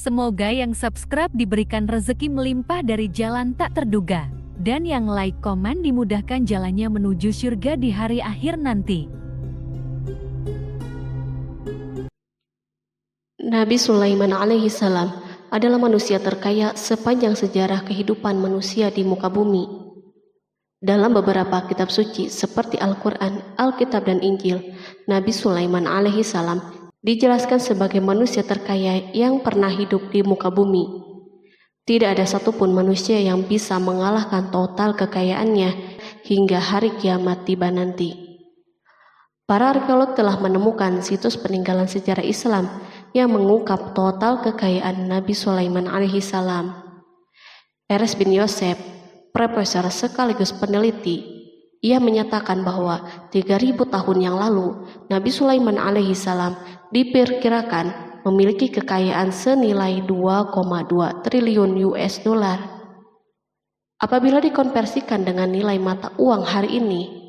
Semoga yang subscribe diberikan rezeki melimpah dari jalan tak terduga. Dan yang like komen dimudahkan jalannya menuju surga di hari akhir nanti. Nabi Sulaiman alaihi salam adalah manusia terkaya sepanjang sejarah kehidupan manusia di muka bumi. Dalam beberapa kitab suci seperti Al-Quran, Alkitab, dan Injil, Nabi Sulaiman alaihi salam dijelaskan sebagai manusia terkaya yang pernah hidup di muka bumi. Tidak ada satupun manusia yang bisa mengalahkan total kekayaannya hingga hari kiamat tiba nanti. Para arkeolog telah menemukan situs peninggalan sejarah Islam yang mengungkap total kekayaan Nabi Sulaiman alaihi salam. Eres bin Yosef, profesor sekaligus peneliti, ia menyatakan bahwa 3000 tahun yang lalu Nabi Sulaiman alaihi salam diperkirakan memiliki kekayaan senilai 2,2 triliun US dollar. Apabila dikonversikan dengan nilai mata uang hari ini,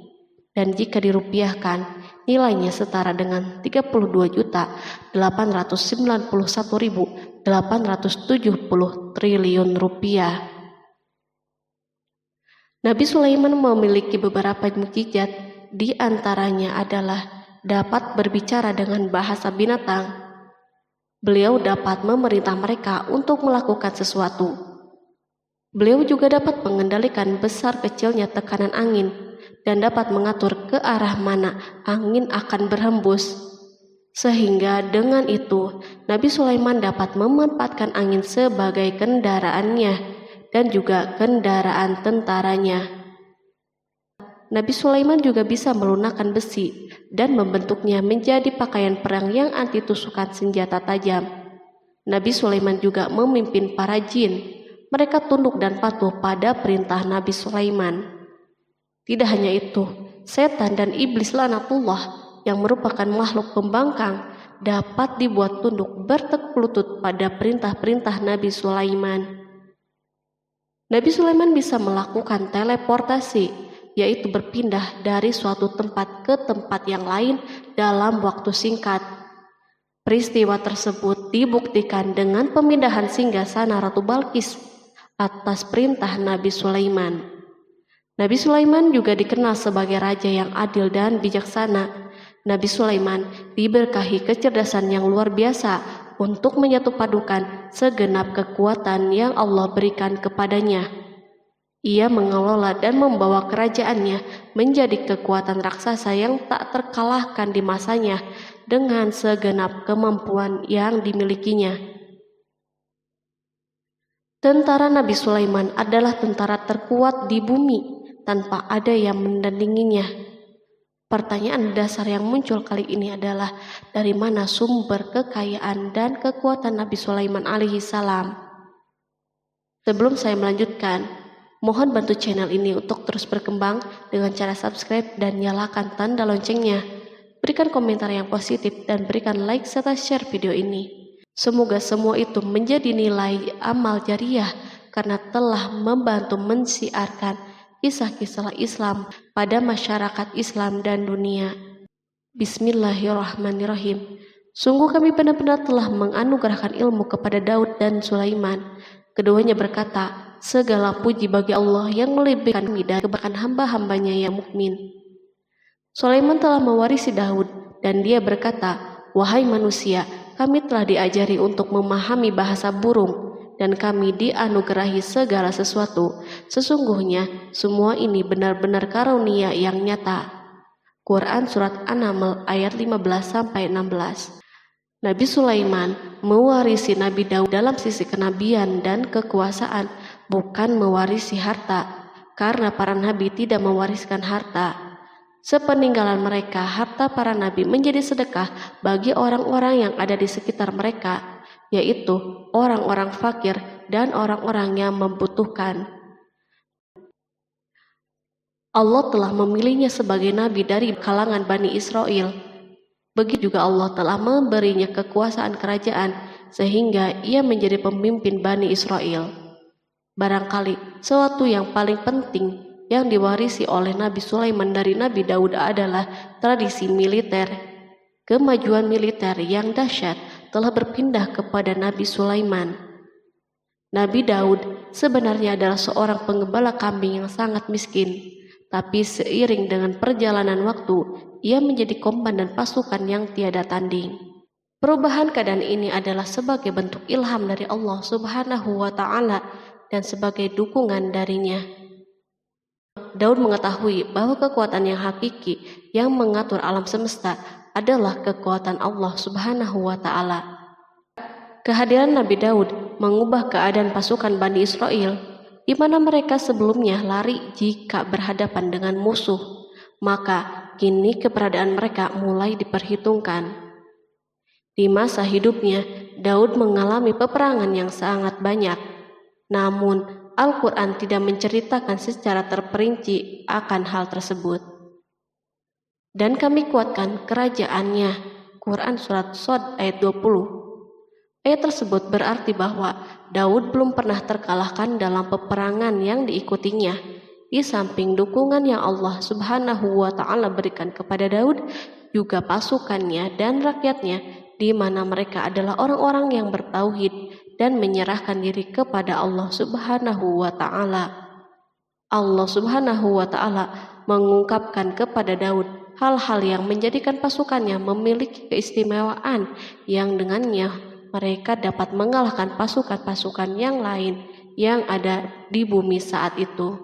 dan jika dirupiahkan, nilainya setara dengan 32.891.870 triliun rupiah. Nabi Sulaiman memiliki beberapa mukjizat, di antaranya adalah dapat berbicara dengan bahasa binatang. Beliau dapat memerintah mereka untuk melakukan sesuatu. Beliau juga dapat mengendalikan besar kecilnya tekanan angin dan dapat mengatur ke arah mana angin akan berhembus. Sehingga dengan itu, Nabi Sulaiman dapat memanfaatkan angin sebagai kendaraannya dan juga kendaraan tentaranya. Nabi Sulaiman juga bisa melunakkan besi dan membentuknya menjadi pakaian perang yang anti tusukan senjata tajam. Nabi Sulaiman juga memimpin para jin. Mereka tunduk dan patuh pada perintah Nabi Sulaiman. Tidak hanya itu, setan dan iblis laknatullah yang merupakan makhluk pembangkang dapat dibuat tunduk bertekuk lutut pada perintah-perintah Nabi Sulaiman. Nabi Sulaiman bisa melakukan teleportasi, yaitu berpindah dari suatu tempat ke tempat yang lain dalam waktu singkat. Peristiwa tersebut dibuktikan dengan pemindahan singgasana Ratu Balqis atas perintah Nabi Sulaiman. Nabi Sulaiman juga dikenal sebagai raja yang adil dan bijaksana. Nabi Sulaiman diberkahi kecerdasan yang luar biasa untuk menyatupadukan segenap kekuatan yang Allah berikan kepadanya. Ia mengelola dan membawa kerajaannya menjadi kekuatan raksasa yang tak terkalahkan di masanya dengan segenap kemampuan yang dimilikinya. Tentara Nabi Sulaiman adalah tentara terkuat di bumi tanpa ada yang menandinginya. Pertanyaan dasar yang muncul kali ini adalah dari mana sumber kekayaan dan kekuatan Nabi Sulaiman alaihi salam? Sebelum saya melanjutkan, mohon bantu channel ini untuk terus berkembang dengan cara subscribe dan nyalakan tanda loncengnya. Berikan komentar yang positif dan berikan like serta share video ini. Semoga semua itu menjadi nilai amal jariah karena telah membantu mensiarkan kisah-kisah Islam pada masyarakat Islam dan dunia. Bismillahirrahmanirrahim. Sungguh kami benar-benar telah menganugerahkan ilmu kepada Daud dan Sulaiman. Keduanya berkata, segala puji bagi Allah yang melebihkan kami dari kebanyakan hamba-hambanya yang mukmin. Sulaiman telah mewarisi Daud dan dia berkata, wahai manusia, kami telah diajari untuk memahami bahasa burung dan kami dianugerahi segala sesuatu. Sesungguhnya semua ini benar-benar karunia yang nyata. Quran Surat An-Naml ayat 15-16. Nabi Sulaiman mewarisi Nabi Daud dalam sisi kenabian dan kekuasaan, bukan mewarisi harta, karena para nabi tidak mewariskan harta. Sepeninggalan mereka, harta para nabi menjadi sedekah bagi orang-orang yang ada di sekitar mereka, yaitu orang-orang fakir dan orang-orang yang membutuhkan. Allah telah memilihnya sebagai nabi dari kalangan Bani Israel. Begitu juga Allah telah memberinya kekuasaan kerajaan sehingga ia menjadi pemimpin Bani Israel. Barangkali sesuatu yang paling penting yang diwarisi oleh Nabi Sulaiman dari Nabi Daud adalah tradisi militer. Kemajuan militer yang dahsyat telah berpindah kepada Nabi Sulaiman. Nabi Daud sebenarnya adalah seorang penggembala kambing yang sangat miskin, tapi seiring dengan perjalanan waktu, ia menjadi komandan pasukan yang tiada tanding. Perubahan keadaan ini adalah sebagai bentuk ilham dari Allah Subhanahu wa Ta'ala dan sebagai dukungan darinya. Daud mengetahui bahwa kekuatan yang hakiki yang mengatur alam semesta adalah kekuatan Allah Subhanahu wa Ta'ala. Kehadiran Nabi Daud mengubah keadaan pasukan Bani Israel, di mana mereka sebelumnya lari jika berhadapan dengan musuh, maka kini keberadaan mereka mulai diperhitungkan. Di masa hidupnya, Daud mengalami peperangan yang sangat banyak, namun Al-Quran tidak menceritakan secara terperinci akan hal tersebut. Dan kami kuatkan kerajaannya. Quran Surat Shad ayat 20. Ayat tersebut berarti bahwa Daud belum pernah terkalahkan dalam peperangan yang diikutinya. Di samping dukungan yang Allah Subhanahu wa Ta'ala berikan kepada Daud, juga pasukannya dan rakyatnya, di mana mereka adalah orang-orang yang bertauhid dan menyerahkan diri kepada Allah Subhanahu wa Ta'ala. Allah Subhanahu wa Ta'ala mengungkapkan kepada Daud hal-hal yang menjadikan pasukannya memiliki keistimewaan yang dengannya mereka dapat mengalahkan pasukan-pasukan yang lain yang ada di bumi saat itu.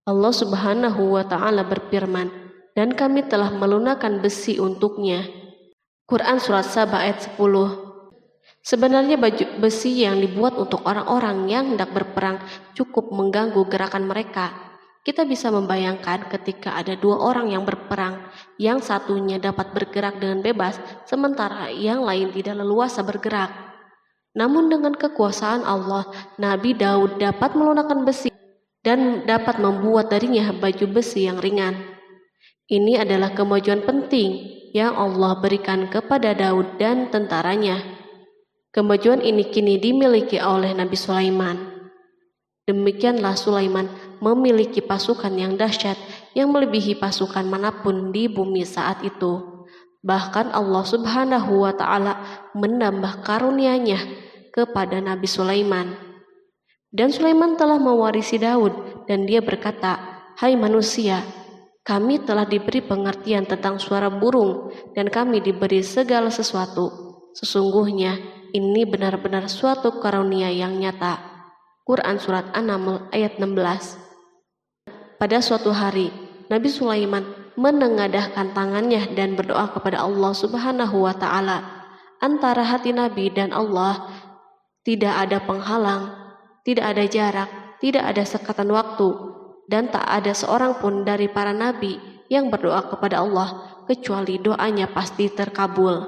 Allah Subhanahu wa Ta'ala berfirman, dan kami telah melunakkan besi untuknya. Quran Surat Saba ayat 10. Sebenarnya baju besi yang dibuat untuk orang-orang yang hendak berperang cukup mengganggu gerakan mereka. Kita bisa membayangkan ketika ada dua orang yang berperang, yang satunya dapat bergerak dengan bebas, sementara yang lain tidak leluasa bergerak. Namun dengan kekuasaan Allah, Nabi Daud dapat melunakkan besi dan dapat membuat darinya baju besi yang ringan. Ini adalah kemajuan penting yang Allah berikan kepada Daud dan tentaranya. Kemajuan ini kini dimiliki oleh Nabi Sulaiman. Demikianlah Sulaiman memiliki pasukan yang dahsyat yang melebihi pasukan manapun di bumi saat itu. Bahkan Allah Subhanahu wa Ta'ala menambah karunia-Nya kepada Nabi Sulaiman. Dan Sulaiman telah mewarisi Daud dan dia berkata, "Hai manusia, kami telah diberi pengertian tentang suara burung dan kami diberi segala sesuatu. Sesungguhnya ini benar-benar suatu karunia yang nyata." Quran Surat An-Naml ayat 16. Pada suatu hari, Nabi Sulaiman menengadahkan tangannya dan berdoa kepada Allah Subhanahu wa Ta'ala. Antara hati Nabi dan Allah tidak ada penghalang, tidak ada jarak, tidak ada sekatan waktu, dan tak ada seorang pun dari para nabi yang berdoa kepada Allah kecuali doanya pasti terkabul.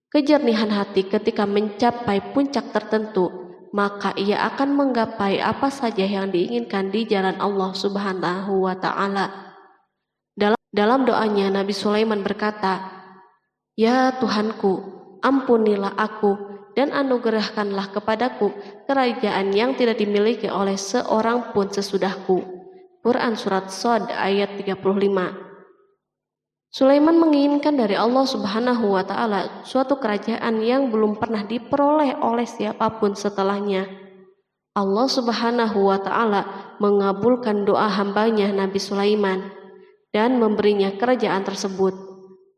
Kejernihan hati ketika mencapai puncak tertentu, maka ia akan menggapai apa saja yang diinginkan di jalan Allah Subhanahu wa Ta'ala. Dalam doanya Nabi Sulaiman berkata, "Ya Tuhanku, ampunilah aku dan anugerahkanlah kepadaku kerajaan yang tidak dimiliki oleh seorang pun sesudahku." Quran Surat Shad ayat 35. Sulaiman menginginkan dari Allah Subhanahu wa Ta'ala suatu kerajaan yang belum pernah diperoleh oleh siapapun setelahnya. Allah Subhanahu wa Ta'ala mengabulkan doa hambanya Nabi Sulaiman dan memberinya kerajaan tersebut.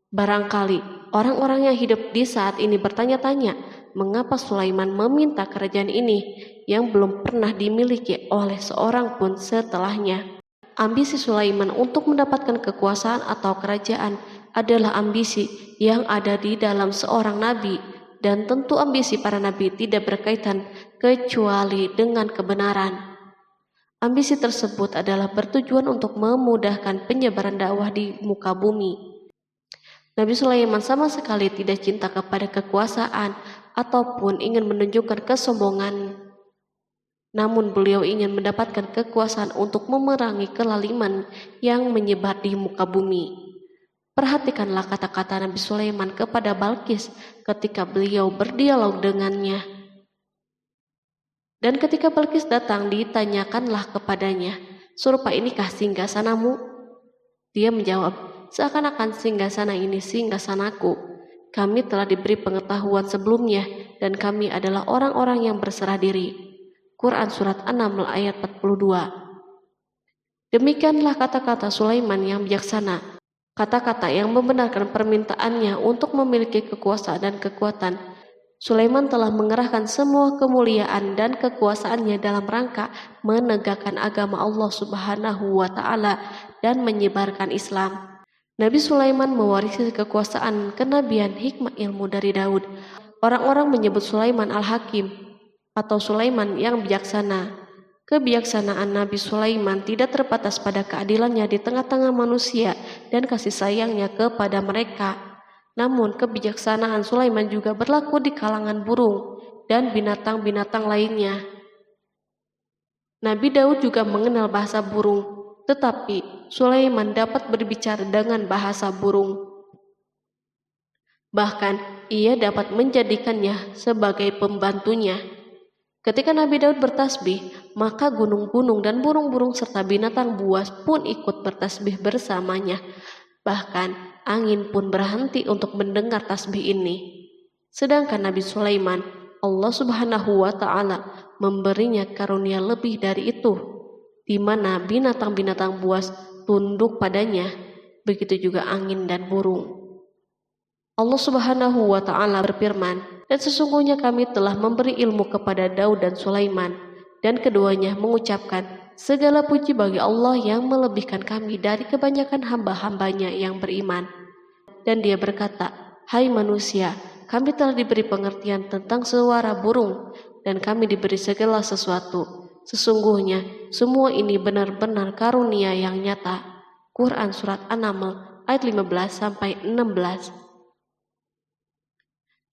Barangkali orang-orang yang hidup di saat ini bertanya-tanya, mengapa Sulaiman meminta kerajaan ini yang belum pernah dimiliki oleh seorang pun setelahnya. Ambisi Sulaiman untuk mendapatkan kekuasaan atau kerajaan adalah ambisi yang ada di dalam seorang nabi, dan tentu ambisi para nabi tidak berkaitan kecuali dengan kebenaran. Ambisi tersebut adalah bertujuan untuk memudahkan penyebaran dakwah di muka bumi. Nabi Sulaiman sama sekali tidak cinta kepada kekuasaan ataupun ingin menunjukkan kesombongan. Namun beliau ingin mendapatkan kekuasaan untuk memerangi kelaliman yang menyebar di muka bumi. Perhatikanlah kata-kata Nabi Sulaiman kepada Balqis ketika beliau berdialog dengannya. Dan ketika Balqis datang, ditanyakanlah kepadanya, "Serupa inikah singgasanamu?" Dia menjawab, "Seakan-akan singgasana ini singgasanaku, kami telah diberi pengetahuan sebelumnya dan kami adalah orang-orang yang berserah diri. Quran Surat An-Naml ayat 42. Demikianlah kata-kata Sulaiman yang bijaksana, kata-kata yang membenarkan permintaannya untuk memiliki kekuasaan dan kekuatan. Sulaiman telah mengerahkan semua kemuliaan dan kekuasaannya dalam rangka menegakkan agama Allah Subhanahu wa Ta'ala dan menyebarkan Islam. Nabi Sulaiman mewarisi kekuasaan, kenabian, hikmah ilmu dari Daud. Orang-orang menyebut Sulaiman Al-Hakim atau Sulaiman yang bijaksana. Kebijaksanaan Nabi Sulaiman tidak terbatas pada keadilannya di tengah-tengah manusia dan kasih sayangnya kepada mereka. Namun kebijaksanaan Sulaiman juga berlaku di kalangan burung dan binatang-binatang lainnya. Nabi Daud juga mengenal bahasa burung, tetapi Sulaiman dapat berbicara dengan bahasa burung. Bahkan ia dapat menjadikannya sebagai pembantunya. Ketika Nabi Daud bertasbih, maka gunung-gunung dan burung-burung serta binatang buas pun ikut bertasbih bersamanya. Bahkan angin pun berhenti untuk mendengar tasbih ini. Sedangkan Nabi Sulaiman, Allah Subhanahu wa Ta'ala memberinya karunia lebih dari itu, di mana binatang-binatang buas tunduk padanya, begitu juga angin dan burung. Allah Subhanahu wa Ta'ala berfirman, dan sesungguhnya kami telah memberi ilmu kepada Daud dan Sulaiman, dan keduanya mengucapkan, segala puji bagi Allah yang melebihkan kami dari kebanyakan hamba-hambanya yang beriman. Dan dia berkata, hai manusia, kami telah diberi pengertian tentang suara burung, dan kami diberi segala sesuatu. Sesungguhnya semua ini benar-benar karunia yang nyata. Quran Surat An-Naml ayat 15-16.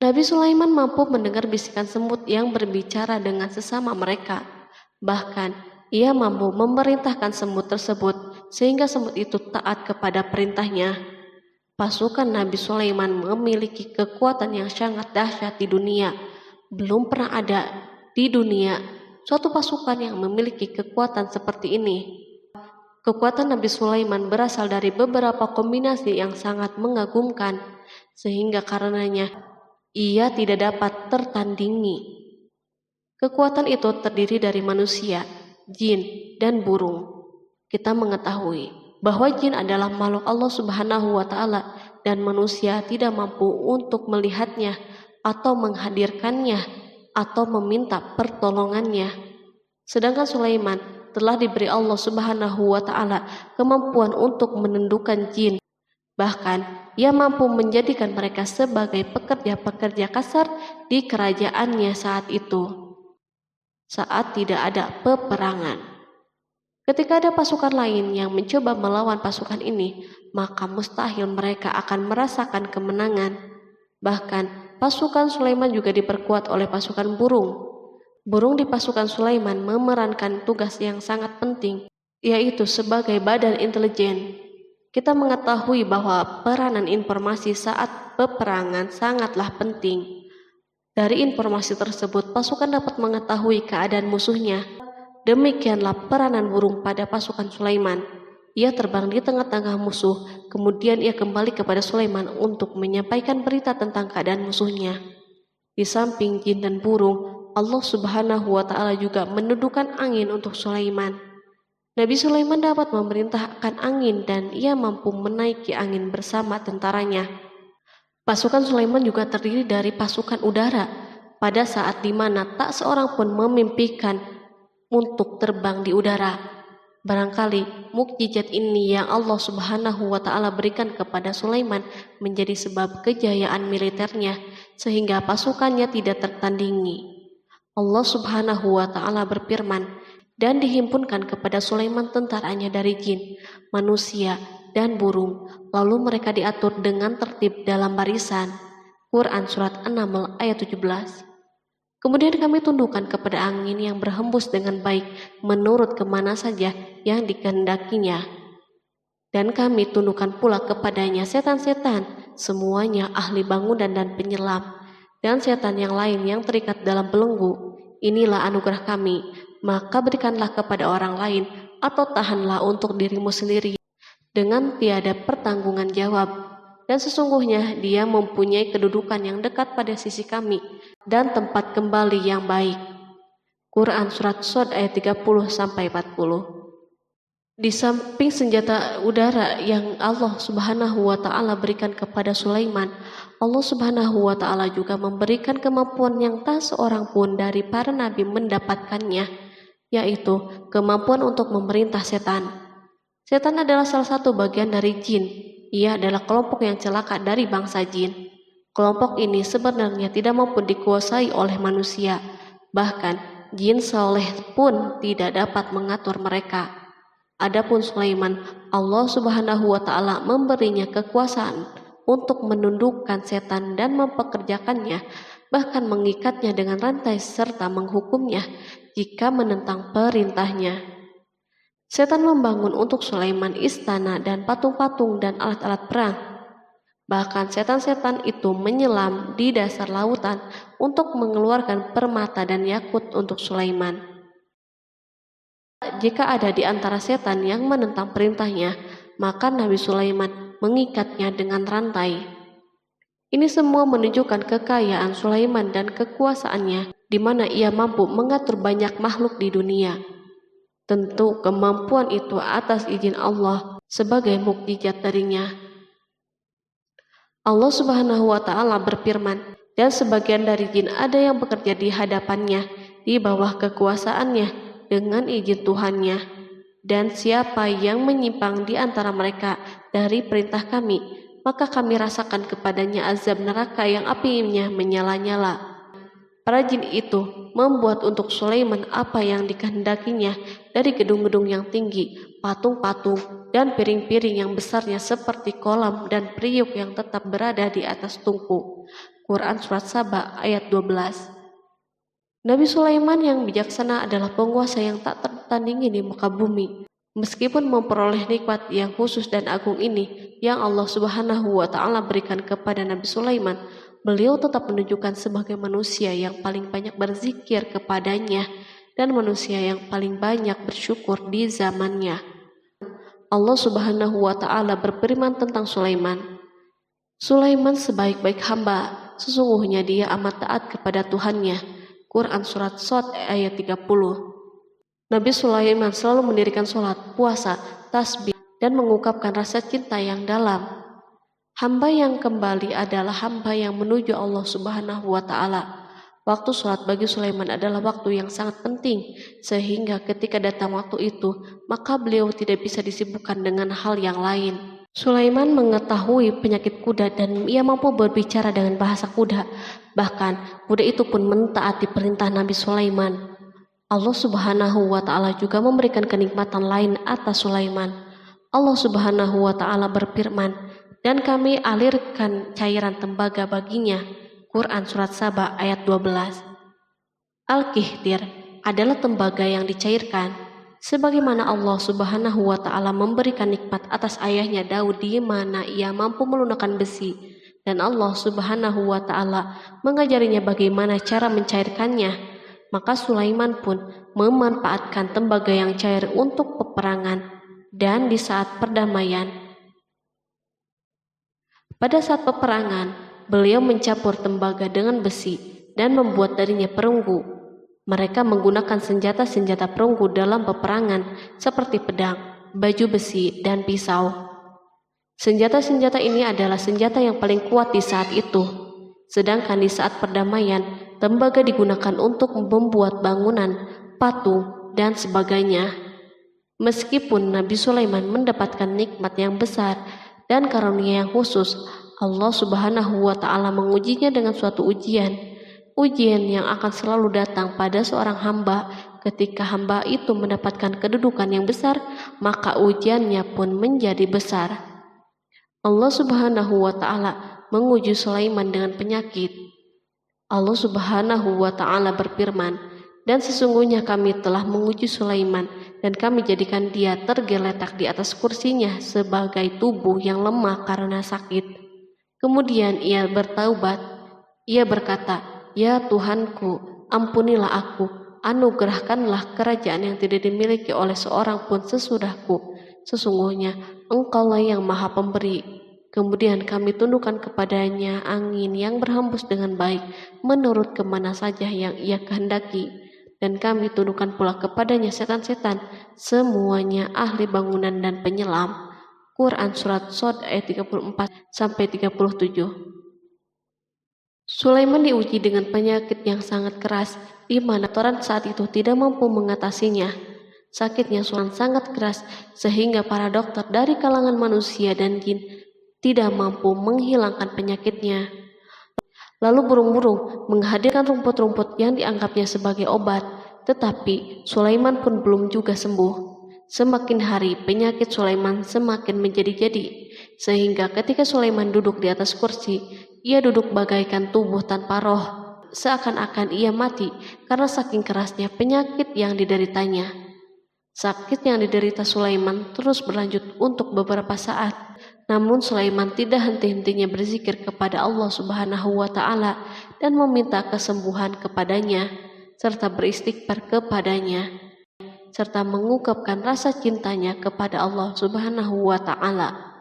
Nabi Sulaiman mampu mendengar bisikan semut yang berbicara dengan sesama mereka. Bahkan ia mampu memerintahkan semut tersebut sehingga semut itu taat kepada perintahnya. Pasukan Nabi Sulaiman memiliki kekuatan yang sangat dahsyat di dunia. Belum pernah ada di dunia suatu pasukan yang memiliki kekuatan seperti ini. Kekuatan Nabi Sulaiman berasal dari beberapa kombinasi yang sangat mengagumkan, sehingga karenanya ia tidak dapat tertandingi. Kekuatan itu terdiri dari manusia, jin, dan burung. Kita mengetahui bahwa jin adalah makhluk Allah Subhanahu wa Ta'ala dan manusia tidak mampu untuk melihatnya atau menghadirkannya atau meminta pertolongannya. Sedangkan Sulaiman telah diberi Allah Subhanahu wa Ta'ala kemampuan untuk menundukkan jin. Bahkan ia mampu menjadikan mereka sebagai pekerja-pekerja kasar di kerajaannya saat itu, saat tidak ada peperangan. Ketika ada pasukan lain yang mencoba melawan pasukan ini, maka mustahil mereka akan merasakan kemenangan. Bahkan pasukan Sulaiman juga diperkuat oleh pasukan burung. Burung di pasukan Sulaiman memerankan tugas yang sangat penting, yaitu sebagai badan intelijen. Kita mengetahui bahwa peranan informasi saat peperangan sangatlah penting. Dari informasi tersebut, pasukan dapat mengetahui keadaan musuhnya. Demikianlah peranan burung pada pasukan Sulaiman. Ia terbang di tengah-tengah musuh, kemudian ia kembali kepada Sulaiman untuk menyampaikan berita tentang keadaan musuhnya. Di samping jin dan burung, Allah Subhanahu wa Ta'ala juga menundukkan angin untuk Sulaiman. Nabi Sulaiman dapat memerintahkan angin dan ia mampu menaiki angin bersama tentaranya. Pasukan Sulaiman juga terdiri dari pasukan udara pada saat di mana tak seorang pun memimpikan untuk terbang di udara. Barangkali mukjizat ini yang Allah Subhanahu wa Ta'ala berikan kepada Sulaiman menjadi sebab kejayaan militernya sehingga pasukannya tidak tertandingi. Allah Subhanahu wa Ta'ala berfirman, dan dihimpunkan kepada Sulaiman tentaranya dari jin, manusia, dan burung, lalu mereka diatur dengan tertib dalam barisan. Quran Surat An-Naml ayat 17. Kemudian kami tundukkan kepada angin yang berhembus dengan baik menurut kemana saja yang dikehendakinya. Dan kami tundukkan pula kepadanya setan-setan, semuanya ahli bangunan dan penyelam, dan setan yang lain yang terikat dalam belenggu. Inilah anugerah kami, maka berikanlah kepada orang lain atau tahanlah untuk dirimu sendiri dengan tiada pertanggungan jawab. dan sesungguhnya dia mempunyai kedudukan yang dekat pada sisi kami dan tempat kembali yang baik. Quran Surat Shad ayat 30-40. Di samping senjata udara yang Allah Subhanahu wa Ta'ala berikan kepada Sulaiman, Allah Subhanahu wa Ta'ala juga memberikan kemampuan yang tak seorang pun dari para nabi mendapatkannya, yaitu kemampuan untuk memerintah setan. Setan adalah salah satu bagian dari jin. Ia adalah kelompok yang celaka dari bangsa jin. Kelompok ini sebenarnya tidak mampu dikuasai oleh manusia. Bahkan jin soleh pun tidak dapat mengatur mereka. Adapun Sulaiman, Allah Subhanahu wa Ta'ala memberinya kekuasaan untuk menundukkan setan dan mempekerjakannya, bahkan mengikatnya dengan rantai serta menghukumnya jika menentang perintahnya. Setan membangun untuk Sulaiman istana dan patung-patung dan alat-alat perang. Bahkan setan-setan itu menyelam di dasar lautan untuk mengeluarkan permata dan yakut untuk Sulaiman. Jika ada di antara setan yang menentang perintahnya, maka Nabi Sulaiman mengikatnya dengan rantai. Ini semua menunjukkan kekayaan Sulaiman dan kekuasaannya, di mana ia mampu mengatur banyak makhluk di dunia. Tentu kemampuan itu atas izin Allah sebagai mukjizat darinya. Allah Subhanahu wa Ta'ala berfirman, dan sebagian dari jin ada yang bekerja di hadapannya di bawah kekuasaannya dengan izin Tuhannya, dan siapa yang menyimpang di antara mereka dari perintah kami, maka kami rasakan kepadanya azab neraka yang apinya menyala-nyala. Para jin itu membuat untuk Sulaiman apa yang dikehendakinya dari gedung-gedung yang tinggi, patung-patung, dan piring-piring yang besarnya seperti kolam dan periuk yang tetap berada di atas tungku. Quran Surat Saba ayat 12. Nabi Sulaiman yang bijaksana adalah penguasa yang tak tertandingi di muka bumi. Meskipun memperoleh nikmat yang khusus dan agung ini yang Allah Subhanahu wa Ta'ala berikan kepada Nabi Sulaiman, beliau tetap menunjukkan sebagai manusia yang paling banyak berzikir kepadanya dan manusia yang paling banyak bersyukur di zamannya. Allah Subhanahu wa Ta'ala berfirman tentang Sulaiman, Sulaiman sebaik-baik hamba, sesungguhnya dia amat taat kepada Tuhannya. Quran Surat Shad ayat 30. Nabi Sulaiman selalu mendirikan sholat, puasa, tasbih, dan mengungkapkan rasa cinta yang dalam. Hamba yang kembali adalah hamba yang menuju Allah Subhanahu wa Ta'ala. Waktu sholat bagi Sulaiman adalah waktu yang sangat penting, sehingga ketika datang waktu itu, maka beliau tidak bisa disibukkan dengan hal yang lain. Sulaiman mengetahui penyakit kuda dan ia mampu berbicara dengan bahasa kuda. Bahkan kuda itu pun mentaati perintah Nabi Sulaiman. Allah Subhanahu wa Ta'ala juga memberikan kenikmatan lain atas Sulaiman. Allah Subhanahu wa Ta'ala berfirman, dan kami alirkan cairan tembaga baginya. Quran Surat Saba ayat 12. Al-Kihtir adalah tembaga yang dicairkan. Sebagaimana Allah Subhanahu wa Ta'ala memberikan nikmat atas ayahnya Daud di mana ia mampu melunakkan besi, dan Allah Subhanahu wa Ta'ala mengajarinya bagaimana cara mencairkannya, maka Sulaiman pun memanfaatkan tembaga yang cair untuk peperangan dan di saat perdamaian. Pada saat peperangan, beliau mencampur tembaga dengan besi dan membuat darinya perunggu. Mereka menggunakan senjata-senjata perunggu dalam peperangan seperti pedang, baju besi, dan pisau. Senjata-senjata ini adalah senjata yang paling kuat di saat itu. Sedangkan di saat perdamaian, tembaga digunakan untuk membuat bangunan, patung, dan sebagainya. Meskipun Nabi Sulaiman mendapatkan nikmat yang besar dan karunia yang khusus, Allah Subhanahu wa Ta'ala mengujinya dengan suatu ujian yang akan selalu datang pada seorang hamba. Ketika hamba itu mendapatkan kedudukan yang besar, maka ujiannya pun menjadi besar. Allah Subhanahu wa Ta'ala menguji Sulaiman dengan penyakit. Allah Subhanahu wa Ta'ala berfirman, dan sesungguhnya kami telah menguji Sulaiman dan kami jadikan dia tergeletak di atas kursinya sebagai tubuh yang lemah karena sakit. Kemudian ia bertaubat. Ia berkata, Ya Tuhanku, ampunilah aku, anugerahkanlah kerajaan yang tidak dimiliki oleh seorang pun sesudahku. Sesungguhnya Engkaulah yang Maha Pemberi. Kemudian kami tundukkan kepadanya angin yang berhembus dengan baik menurut kemana saja yang ia kehendaki. Dan kami tundukkan pula kepadanya setan-setan, semuanya ahli bangunan dan penyelam. Quran Surat Shod ayat 34-37. Sulaiman diuji dengan penyakit yang sangat keras, di mana Toran saat itu tidak mampu mengatasinya. Sakitnya Sulaiman sangat keras, sehingga para dokter dari kalangan manusia dan jin tidak mampu menghilangkan penyakitnya. Lalu burung-burung menghadirkan rumput-rumput yang dianggapnya sebagai obat, tetapi Sulaiman pun belum juga sembuh. Semakin hari penyakit Sulaiman semakin menjadi-jadi, sehingga ketika Sulaiman duduk di atas kursi, ia duduk bagaikan tubuh tanpa roh, seakan-akan ia mati karena saking kerasnya penyakit yang dideritanya. Sakit yang diderita Sulaiman terus berlanjut untuk beberapa saat. Namun Sulaiman tidak henti-hentinya berzikir kepada Allah Subhanahu wa Ta'ala dan meminta kesembuhan kepadanya, serta beristighfar kepadanya, serta mengungkapkan rasa cintanya kepada Allah Subhanahu wa Ta'ala.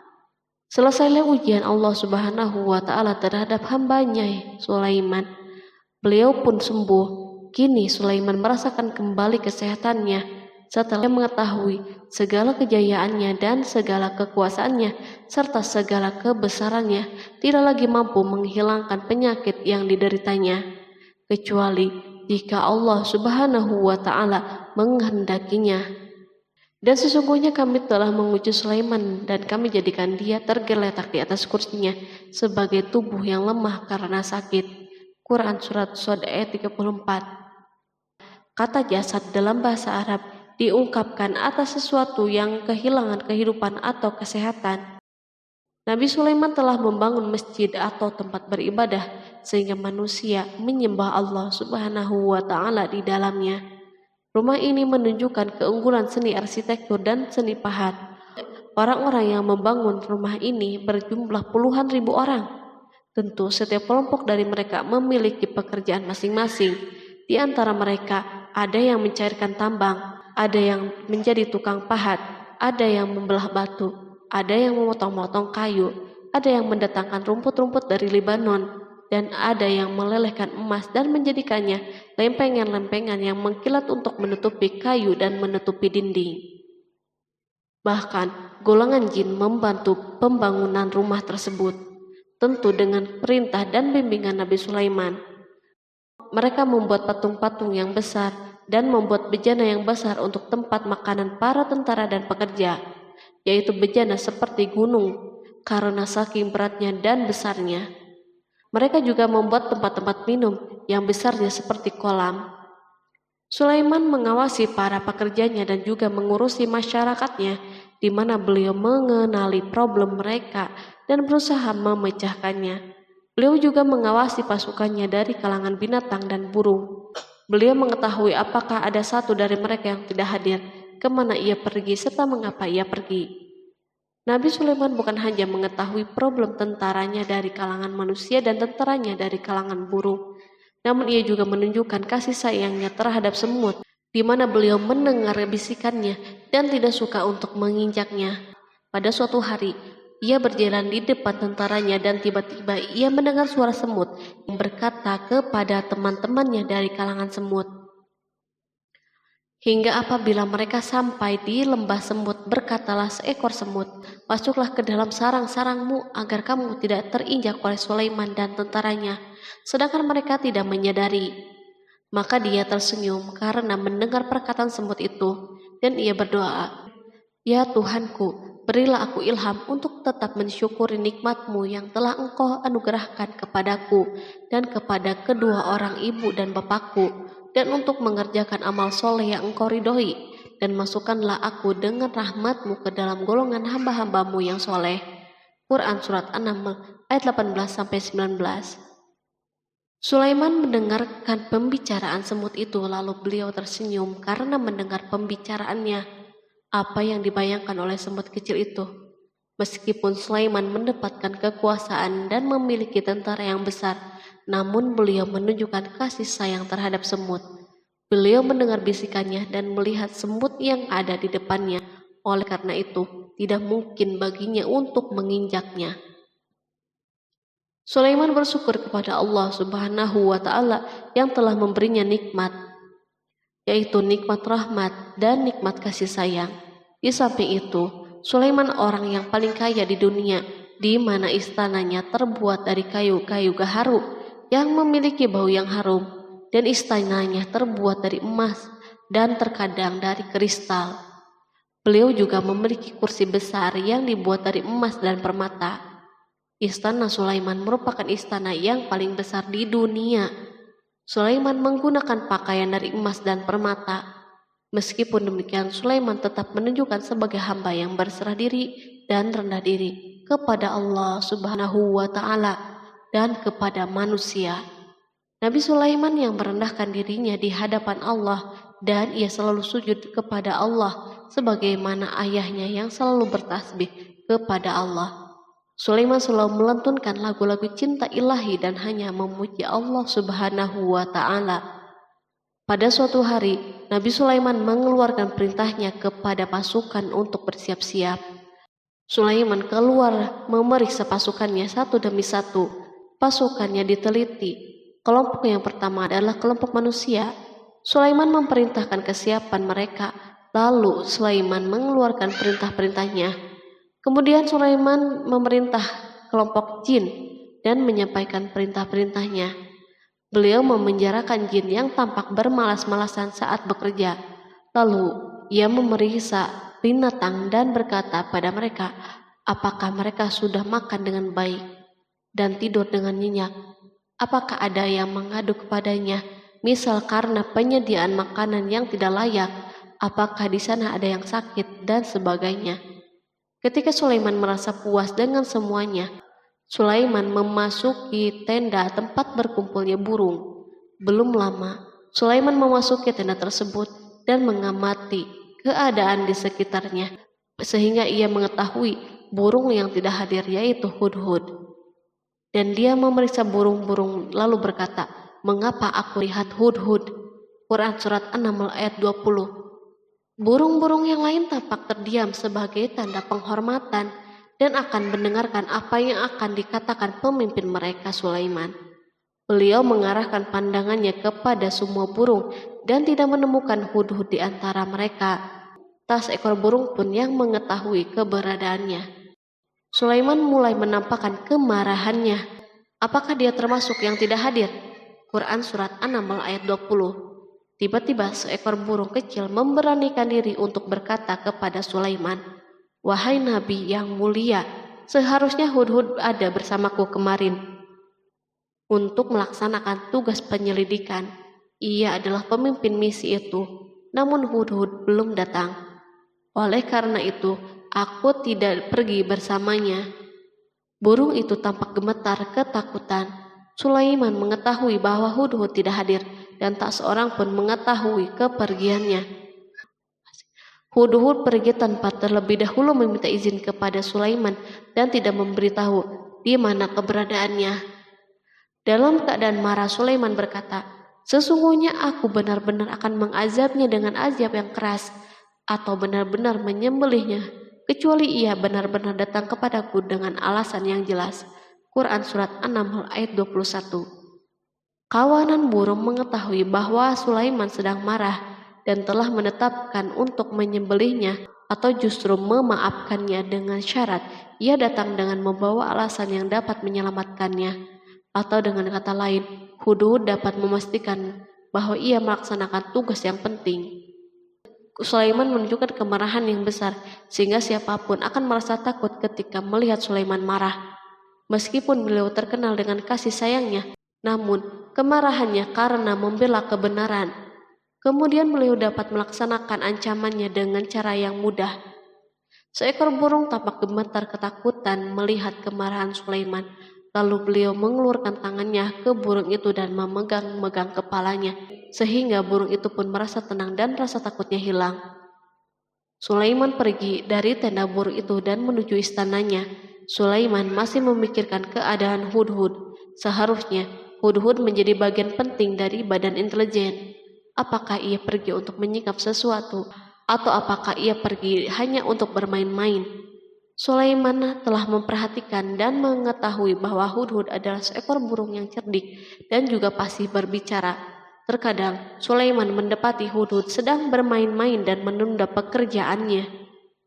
Selesailah ujian Allah Subhanahu wa Ta'ala terhadap hambanya Sulaiman. Beliau pun sembuh. Kini Sulaiman merasakan kembali kesehatannya setelah mengetahui segala kejayaannya dan segala kekuasaannya serta segala kebesarannya tidak lagi mampu menghilangkan penyakit yang dideritanya, kecuali jika Allah Subhanahu wa Ta'ala menghendakinya. Dan sesungguhnya kami telah menguji Sulaiman dan kami jadikan dia tergeletak di atas kursinya sebagai tubuh yang lemah karena sakit. Quran Surat Shod ayat 34. Kata jasad dalam bahasa Arab diungkapkan atas sesuatu yang kehilangan kehidupan atau kesehatan. Nabi Sulaiman telah membangun masjid atau tempat beribadah sehingga manusia menyembah Allah Subhanahu wa Ta'ala di dalamnya. Rumah ini menunjukkan keunggulan seni arsitektur dan seni pahat. Orang-orang yang membangun rumah ini berjumlah puluhan ribu orang. Tentu setiap kelompok dari mereka memiliki pekerjaan masing-masing. Di antara mereka ada yang mencairkan tambang, ada yang menjadi tukang pahat, ada yang membelah batu, ada yang memotong-motong kayu, ada yang mendatangkan rumput-rumput dari Libanon, dan ada yang melelehkan emas dan menjadikannya lempengan-lempengan yang mengkilat untuk menutupi kayu dan menutupi dinding. Bahkan golongan jin membantu pembangunan rumah tersebut, tentu dengan perintah dan bimbingan Nabi Sulaiman. Mereka membuat patung-patung yang besar dan membuat bejana yang besar untuk tempat makanan para tentara dan pekerja, yaitu bejana seperti gunung karena saking beratnya dan besarnya. Mereka juga membuat tempat-tempat minum yang besarnya seperti kolam. Sulaiman mengawasi para pekerjanya dan juga mengurusi masyarakatnya, di mana beliau mengenali problem mereka dan berusaha memecahkannya. Beliau juga mengawasi pasukannya dari kalangan binatang dan burung. Beliau mengetahui apakah ada satu dari mereka yang tidak hadir, kemana ia pergi, serta mengapa ia pergi. Nabi Sulaiman bukan hanya mengetahui problem tentaranya dari kalangan manusia dan tentaranya dari kalangan burung, namun ia juga menunjukkan kasih sayangnya terhadap semut, di mana beliau mendengar bisikannya dan tidak suka untuk menginjaknya. Pada suatu hari, ia berjalan di depan tentaranya dan tiba-tiba ia mendengar suara semut yang berkata kepada teman-temannya dari kalangan semut. Hingga apabila mereka sampai di lembah semut, berkatalah seekor semut, "Masuklah ke dalam sarang-sarangmu agar kamu tidak terinjak oleh Sulaiman dan tentaranya." Sedangkan mereka tidak menyadari. Maka dia tersenyum karena mendengar perkataan semut itu, dan ia berdoa, "Ya Tuhanku, berilah aku ilham untuk tetap mensyukuri nikmat-Mu yang telah Engkau anugerahkan kepadaku dan kepada kedua orang ibu dan bapakku, dan untuk mengerjakan amal soleh yang Engkau ridhoi, dan masukkanlah aku dengan rahmat-Mu ke dalam golongan hamba-hamba-Mu yang soleh." Quran Surat An-Naml ayat 18-19. Sulaiman mendengarkan pembicaraan semut itu, lalu beliau tersenyum karena mendengar pembicaraannya. Apa yang dibayangkan oleh semut kecil itu? Meskipun Sulaiman mendapatkan kekuasaan dan memiliki tentara yang besar, namun beliau menunjukkan kasih sayang terhadap semut. Beliau mendengar bisikannya dan melihat semut yang ada di depannya. Oleh karena itu, tidak mungkin baginya untuk menginjaknya. Sulaiman bersyukur kepada Allah Subhanahu wa Ta'ala yang telah memberinya nikmat, yaitu nikmat rahmat dan nikmat kasih sayang. Di samping itu, Sulaiman orang yang paling kaya di dunia, di mana istananya terbuat dari kayu-kayu gaharu yang memiliki bau yang harum, dan istananya terbuat dari emas dan terkadang dari kristal. Beliau juga memiliki kursi besar yang dibuat dari emas dan permata. Istana Sulaiman merupakan istana yang paling besar di dunia. Sulaiman menggunakan pakaian dari emas dan permata. Meskipun demikian, Sulaiman tetap menunjukkan sebagai hamba yang berserah diri dan rendah diri kepada Allah Subhanahu wa Ta'ala dan kepada manusia. Nabi Sulaiman yang merendahkan dirinya di hadapan Allah, dan ia selalu sujud kepada Allah sebagaimana ayahnya yang selalu bertasbih kepada Allah. Sulaiman selalu melantunkan lagu-lagu cinta ilahi dan hanya memuji Allah Subhanahu wa Ta'ala. Pada suatu hari, Nabi Sulaiman mengeluarkan perintahnya kepada pasukan untuk bersiap-siap. Sulaiman keluar memeriksa pasukannya satu demi satu. Pasukannya diteliti. Kelompok yang pertama adalah kelompok manusia. Sulaiman memerintahkan kesiapan mereka, lalu Sulaiman mengeluarkan perintah-perintahnya. Kemudian Sulaiman memerintah kelompok jin dan menyampaikan perintah-perintahnya. Beliau memenjarakan jin yang tampak bermalas-malasan saat bekerja. Lalu ia memeriksa binatang dan berkata pada mereka, apakah mereka sudah makan dengan baik dan tidur dengan nyenyak? Apakah ada yang mengadu kepadanya, misal karena penyediaan makanan yang tidak layak? Apakah di sana ada yang sakit dan sebagainya? Ketika Sulaiman merasa puas dengan semuanya, Sulaiman memasuki tenda tempat berkumpulnya burung. Belum lama, Sulaiman memasuki tenda tersebut dan mengamati keadaan di sekitarnya, sehingga ia mengetahui burung yang tidak hadir yaitu hudhud. Dan dia memeriksa burung-burung lalu berkata, mengapa aku lihat hudhud? Quran Surat An-Naml ayat 20. Burung-burung yang lain tampak terdiam sebagai tanda penghormatan dan akan mendengarkan apa yang akan dikatakan pemimpin mereka Sulaiman. Beliau mengarahkan pandangannya kepada semua burung dan tidak menemukan hudhud di antara mereka. Tak seekor burung pun yang mengetahui keberadaannya. Sulaiman mulai menampakkan kemarahannya. Apakah dia termasuk yang tidak hadir? Quran Surat An-Naml ayat 20. Tiba-tiba seekor burung kecil memberanikan diri untuk berkata kepada Sulaiman, wahai Nabi yang mulia, seharusnya hudhud ada bersamaku kemarin untuk melaksanakan tugas penyelidikan. Ia adalah pemimpin misi itu, namun hudhud belum datang. Oleh karena itu, aku tidak pergi bersamanya. Burung itu tampak gemetar ketakutan. Sulaiman mengetahui bahwa hudhud tidak hadir dan tak seorang pun mengetahui kepergiannya. Hudhud pergi tanpa terlebih dahulu meminta izin kepada Sulaiman dan tidak memberitahu di mana keberadaannya. Dalam keadaan marah, Sulaiman berkata, sesungguhnya aku benar-benar akan mengazabnya dengan azab yang keras atau benar-benar menyembelihnya, kecuali ia benar-benar datang kepadaku dengan alasan yang jelas. Quran Surat An-Naml ayat 21. Kawanan burung mengetahui bahwa Sulaiman sedang marah dan telah menetapkan untuk menyembelihnya atau justru memaafkannya dengan syarat ia datang dengan membawa alasan yang dapat menyelamatkannya. Atau dengan kata lain, hudhud dapat memastikan bahwa ia melaksanakan tugas yang penting. Sulaiman menunjukkan kemarahan yang besar sehingga siapapun akan merasa takut ketika melihat Sulaiman marah. Meskipun beliau terkenal dengan kasih sayangnya, namun kemarahannya karena membela kebenaran. Kemudian beliau dapat melaksanakan ancamannya dengan cara yang mudah. Seekor burung tampak gemetar ketakutan melihat kemarahan Sulaiman. Lalu beliau mengeluarkan tangannya ke burung itu dan memegang-megang kepalanya, sehingga burung itu pun merasa tenang dan rasa takutnya hilang. Sulaiman pergi dari tenda burung itu dan menuju istananya. Sulaiman masih memikirkan keadaan hudhud. Seharusnya hudhud menjadi bagian penting dari badan intelijen. Apakah ia pergi untuk menyingkap sesuatu, atau apakah ia pergi hanya untuk bermain-main? Sulaiman telah memperhatikan dan mengetahui bahwa Hudhud adalah seekor burung yang cerdik dan juga fasih berbicara. Terkadang Sulaiman mendapati Hudhud sedang bermain-main dan menunda pekerjaannya.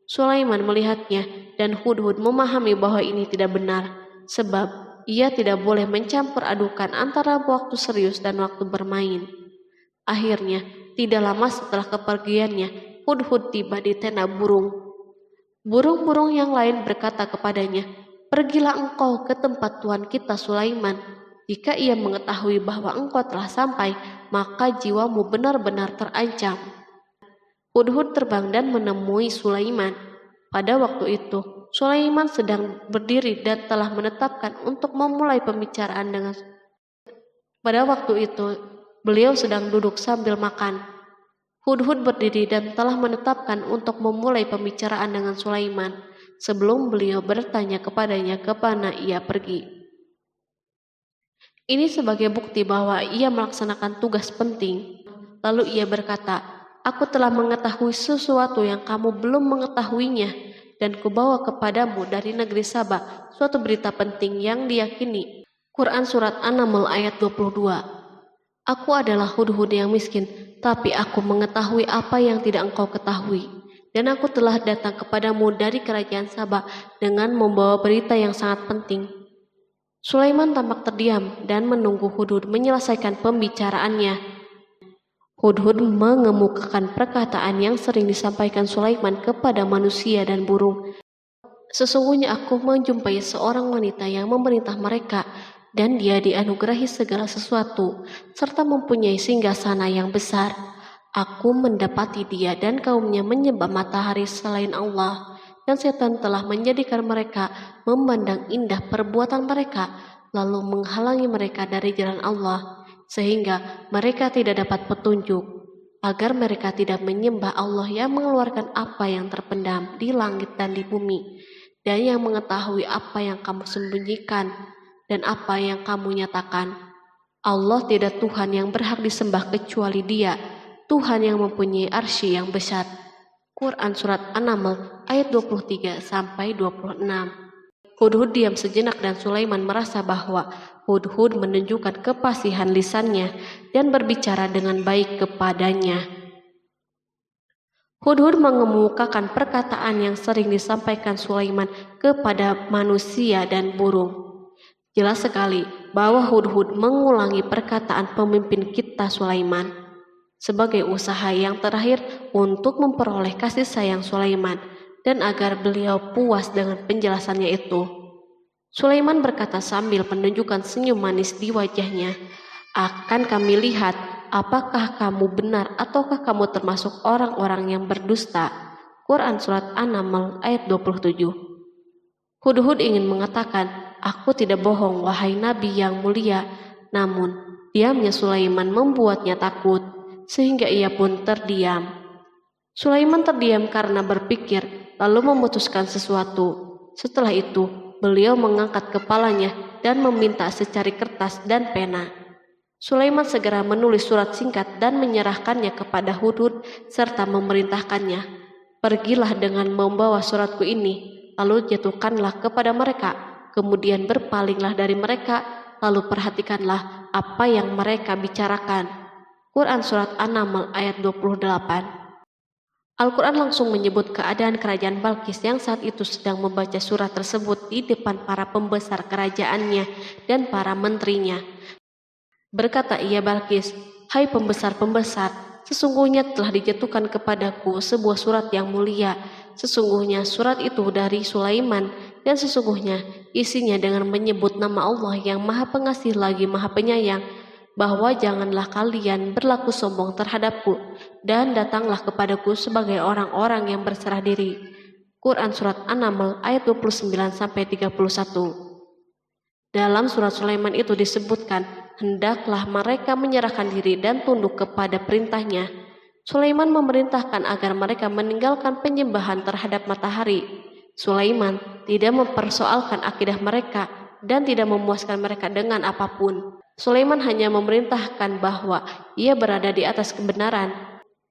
Sulaiman melihatnya dan Hudhud memahami bahwa ini tidak benar, sebab ia tidak boleh mencampur adukan antara waktu serius dan waktu bermain. Akhirnya, tidak lama setelah kepergiannya, Hudhud tiba di tenda burung. Burung-burung yang lain berkata kepadanya, "Pergilah engkau ke tempat tuan kita Sulaiman. Jika ia mengetahui bahwa engkau telah sampai, maka jiwamu benar-benar terancam." Hudhud terbang dan menemui Sulaiman. Pada waktu itu, Sulaiman sedang berdiri dan telah menetapkan untuk memulai pembicaraan dengan. Pada waktu itu, beliau sedang duduk sambil makan. Hudhud berdiri dan telah menetapkan untuk memulai pembicaraan dengan Sulaiman sebelum beliau bertanya kepadanya kemana ia pergi. Ini sebagai bukti bahwa ia melaksanakan tugas penting. Lalu ia berkata, "Aku telah mengetahui sesuatu yang kamu belum mengetahuinya, dan kubawa kepadamu dari negeri Saba suatu berita penting yang diyakini." Quran Surat An-Naml ayat 22. Aku adalah Hudhud yang miskin, tapi aku mengetahui apa yang tidak engkau ketahui. Dan aku telah datang kepadamu dari kerajaan Saba dengan membawa berita yang sangat penting. Sulaiman tampak terdiam dan menunggu Hudhud menyelesaikan pembicaraannya. Hudhud mengemukakan perkataan yang sering disampaikan Sulaiman kepada manusia dan burung. Sesungguhnya aku menjumpai seorang wanita yang memerintah mereka, dan dia dianugerahi segala sesuatu, serta mempunyai singgasana yang besar. Aku mendapati dia dan kaumnya menyembah matahari selain Allah, dan setan telah menjadikan mereka memandang indah perbuatan mereka, lalu menghalangi mereka dari jalan Allah, sehingga mereka tidak dapat petunjuk, agar mereka tidak menyembah Allah yang mengeluarkan apa yang terpendam di langit dan di bumi, dan yang mengetahui apa yang kamu sembunyikan dan apa yang kamu nyatakan. Allah tidak Tuhan yang berhak disembah kecuali Dia, Tuhan yang mempunyai arsy yang besar. Quran Surat An-Naml ayat 23-26. Hudhud diam sejenak dan Sulaiman merasa bahwa Hudhud menunjukkan kefasihan lisannya dan berbicara dengan baik kepadanya. Hudhud mengemukakan perkataan yang sering disampaikan Sulaiman kepada manusia dan burung. Jelas sekali bahwa Hudhud mengulangi perkataan pemimpin kita Sulaiman sebagai usaha yang terakhir untuk memperoleh kasih sayang Sulaiman dan agar beliau puas dengan penjelasannya itu. Sulaiman berkata sambil menunjukkan senyum manis di wajahnya, "Akan kami lihat apakah kamu benar ataukah kamu termasuk orang-orang yang berdusta." Quran Surat An-Naml ayat 27. Hudhud ingin mengatakan, "Aku tidak bohong, wahai Nabi yang mulia." Namun, diamnya Sulaiman membuatnya takut, sehingga ia pun terdiam. Sulaiman terdiam karena berpikir, lalu memutuskan sesuatu. Setelah itu, beliau mengangkat kepalanya dan meminta secari kertas dan pena. Sulaiman segera menulis surat singkat dan menyerahkannya kepada Hudhud serta memerintahkannya, "Pergilah dengan membawa suratku ini, lalu jatuhkanlah kepada mereka. Kemudian berpalinglah dari mereka, lalu perhatikanlah apa yang mereka bicarakan." Quran Surat An-Naml ayat 28. Al-Quran langsung menyebut keadaan kerajaan Balqis yang saat itu sedang membaca surat tersebut di depan para pembesar kerajaannya dan para menterinya. Berkata ia Balqis, "Hai pembesar-pembesar, sesungguhnya telah dijatuhkan kepadaku sebuah surat yang mulia. Sesungguhnya surat itu dari Sulaiman, dan sesungguhnya isinya dengan menyebut nama Allah yang Maha Pengasih lagi Maha Penyayang, bahwa janganlah kalian berlaku sombong terhadapku, dan datanglah kepadaku sebagai orang-orang yang berserah diri." Quran Surat An-Naml ayat 29-31. Dalam surat Sulaiman itu disebutkan, hendaklah mereka menyerahkan diri dan tunduk kepada perintahnya. Sulaiman memerintahkan agar mereka meninggalkan penyembahan terhadap matahari. Sulaiman tidak mempersoalkan akidah mereka dan tidak memuaskan mereka dengan apapun. Sulaiman hanya memerintahkan bahwa ia berada di atas kebenaran.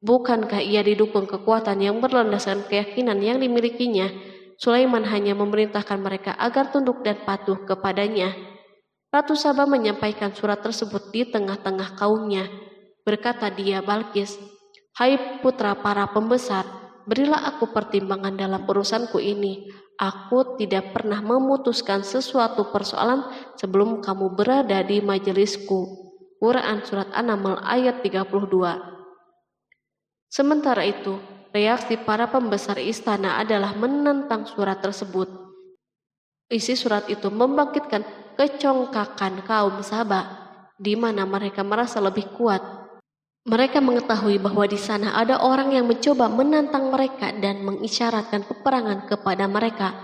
Bukankah ia didukung kekuatan yang berlandaskan keyakinan yang dimilikinya? Sulaiman hanya memerintahkan mereka agar tunduk dan patuh kepadanya. Ratu Saba menyampaikan surat tersebut di tengah-tengah kaumnya. Berkata dia, Balkis, "Hai putra para pembesar, berilah aku pertimbangan dalam urusanku ini. Aku tidak pernah memutuskan sesuatu persoalan sebelum kamu berada di majelisku." Quran Surat An-Naml ayat 32. Sementara itu, reaksi para pembesar istana adalah menentang surat tersebut. Isi surat itu membangkitkan kecongkakan kaum Saba, di mana mereka merasa lebih kuat. Mereka mengetahui bahwa di sana ada orang yang mencoba menantang mereka dan mengisyaratkan peperangan kepada mereka.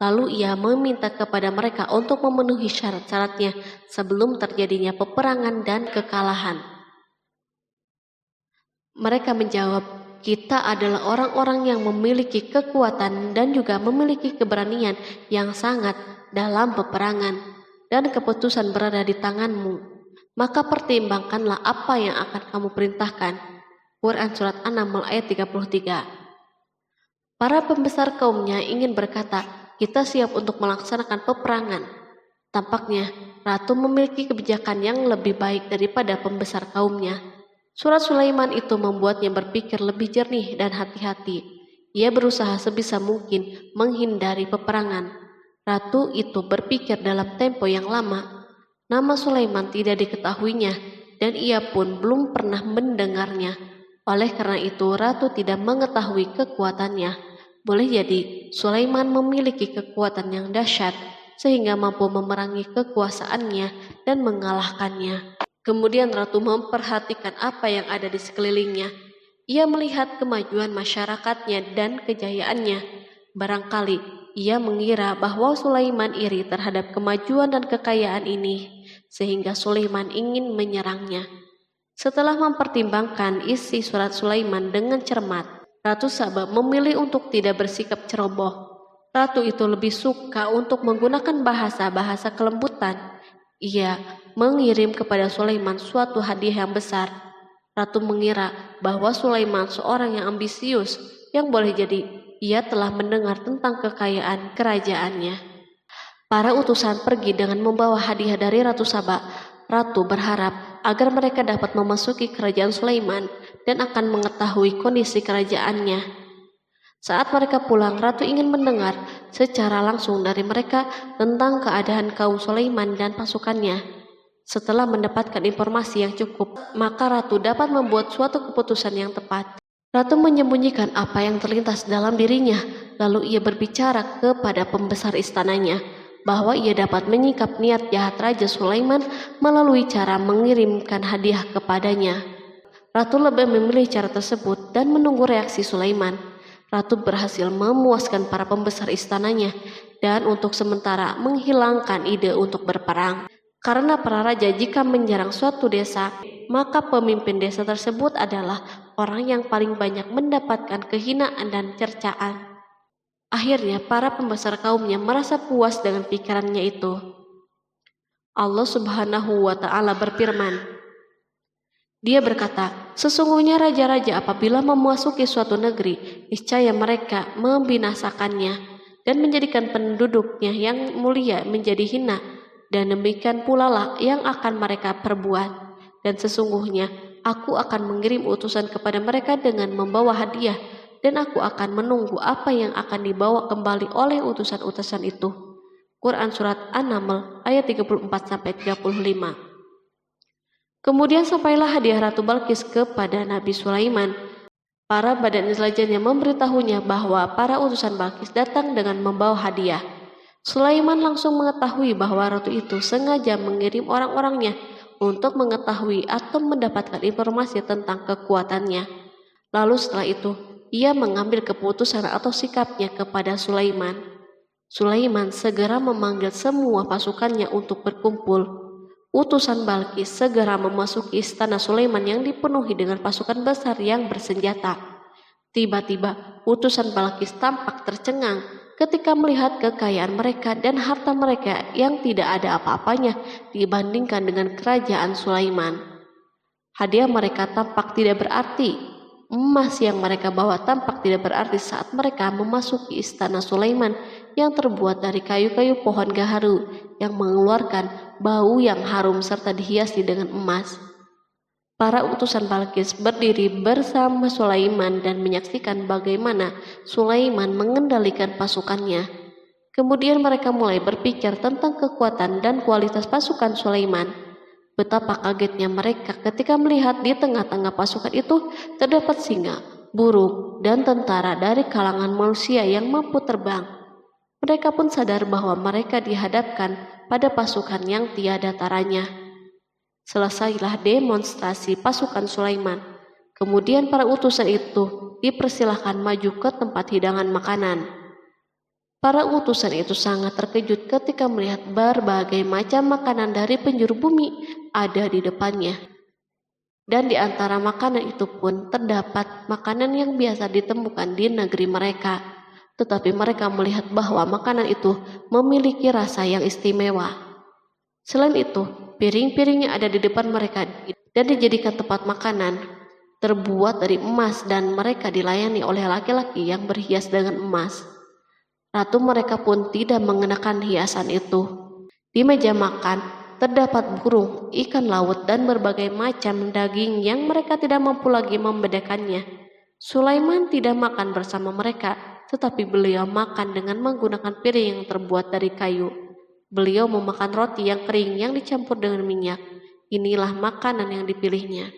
Lalu ia meminta kepada mereka untuk memenuhi syarat-syaratnya sebelum terjadinya peperangan dan kekalahan. Mereka menjawab, "Kita adalah orang-orang yang memiliki kekuatan dan juga memiliki keberanian yang sangat dalam peperangan, dan keputusan berada di tanganmu. Maka pertimbangkanlah apa yang akan kamu perintahkan." Quran Surat An-Naml ayat 33. Para pembesar kaumnya ingin berkata, "Kita siap untuk melaksanakan peperangan." Tampaknya ratu memiliki kebijakan yang lebih baik daripada pembesar kaumnya. Surat Sulaiman itu membuatnya berpikir lebih jernih dan hati-hati. Ia berusaha sebisa mungkin menghindari peperangan. Ratu itu berpikir dalam tempo yang lama. Nama Sulaiman tidak diketahuinya, dan ia pun belum pernah mendengarnya. Oleh karena itu, ratu tidak mengetahui kekuatannya. Boleh jadi Sulaiman memiliki kekuatan yang dahsyat sehingga mampu memerangi kekuasaannya dan mengalahkannya. Kemudian ratu memperhatikan apa yang ada di sekelilingnya. Ia melihat kemajuan masyarakatnya dan kejayaannya. Barangkali ia mengira bahwa Sulaiman iri terhadap kemajuan dan kekayaan ini, sehingga Sulaiman ingin menyerangnya. Setelah mempertimbangkan isi surat Sulaiman dengan cermat, Ratu Saba memilih untuk tidak bersikap ceroboh. Ratu itu lebih suka untuk menggunakan bahasa-bahasa kelembutan. Ia mengirim kepada Sulaiman suatu hadiah yang besar. Ratu mengira bahwa Sulaiman seorang yang ambisius, yang boleh jadi ia telah mendengar tentang kekayaan kerajaannya. Para utusan pergi dengan membawa hadiah dari Ratu Saba. Ratu berharap agar mereka dapat memasuki kerajaan Sulaiman dan akan mengetahui kondisi kerajaannya. Saat mereka pulang, Ratu ingin mendengar secara langsung dari mereka tentang keadaan kaum Sulaiman dan pasukannya. Setelah mendapatkan informasi yang cukup, maka Ratu dapat membuat suatu keputusan yang tepat. Ratu menyembunyikan apa yang terlintas dalam dirinya, lalu ia berbicara kepada pembesar istananya bahwa ia dapat menyingkap niat jahat Raja Sulaiman melalui cara mengirimkan hadiah kepadanya. Ratu lebih memilih cara tersebut dan menunggu reaksi Sulaiman. Ratu berhasil memuaskan para pembesar istananya dan untuk sementara menghilangkan ide untuk berperang. Karena para raja jika menyerang suatu desa, maka pemimpin desa tersebut adalah orang yang paling banyak mendapatkan kehinaan dan cercaan. Akhirnya para pembesar kaumnya merasa puas dengan pikirannya itu. Allah Subhanahu wa Ta'ala berfirman, Dia berkata, "Sesungguhnya raja-raja apabila memasuki suatu negeri, niscaya mereka membinasakannya dan menjadikan penduduknya yang mulia menjadi hina, dan demikian pula lah yang akan mereka perbuat. Dan sesungguhnya aku akan mengirim utusan kepada mereka dengan membawa hadiah, dan aku akan menunggu apa yang akan dibawa kembali oleh utusan-utusan itu." Quran Surat An-Naml ayat 34-35. Kemudian sampailah hadiah Ratu Balkis kepada Nabi Sulaiman. Para badan intelijennya memberitahunya bahwa para utusan Balkis datang dengan membawa hadiah. Sulaiman langsung mengetahui bahwa ratu itu sengaja mengirim orang-orangnya untuk mengetahui atau mendapatkan informasi tentang kekuatannya. Lalu setelah itu, ia mengambil keputusan atau sikapnya kepada Sulaiman. Sulaiman segera memanggil semua pasukannya untuk berkumpul. Utusan Balkis segera memasuki istana Sulaiman yang dipenuhi dengan pasukan besar yang bersenjata. Tiba-tiba, utusan Balkis tampak tercengang ketika melihat kekayaan mereka dan harta mereka yang tidak ada apa-apanya dibandingkan dengan kerajaan Sulaiman. Hadiah mereka tampak tidak berarti. Emas yang mereka bawa tampak tidak berarti saat mereka memasuki istana Sulaiman yang terbuat dari kayu-kayu pohon gaharu yang mengeluarkan bau yang harum serta dihiasi dengan emas. Para utusan Balkis berdiri bersama Sulaiman dan menyaksikan bagaimana Sulaiman mengendalikan pasukannya. Kemudian mereka mulai berpikir tentang kekuatan dan kualitas pasukan Sulaiman. Betapa kagetnya mereka ketika melihat di tengah-tengah pasukan itu terdapat singa, burung, dan tentara dari kalangan manusia yang mampu terbang. Mereka pun sadar bahwa mereka dihadapkan pada pasukan yang tiada taranya. Selesailah demonstrasi pasukan Sulaiman. Kemudian para utusan itu dipersilahkan maju ke tempat hidangan makanan. Para utusan itu sangat terkejut ketika melihat berbagai macam makanan dari penjuru bumi ada di depannya. Dan di antara makanan itu pun terdapat makanan yang biasa ditemukan di negeri mereka. Tetapi mereka melihat bahwa makanan itu memiliki rasa yang istimewa. Selain itu, piring-piring yang ada di depan mereka dan dijadikan tempat makanan terbuat dari emas dan mereka dilayani oleh laki-laki yang berhias dengan emas. Ratu mereka pun tidak mengenakan hiasan itu. Di meja makan terdapat burung, ikan laut, dan berbagai macam daging yang mereka tidak mampu lagi membedakannya. Sulaiman tidak makan bersama mereka, tetapi beliau makan dengan menggunakan piring yang terbuat dari kayu. Beliau memakan roti yang kering yang dicampur dengan minyak. Inilah makanan yang dipilihnya.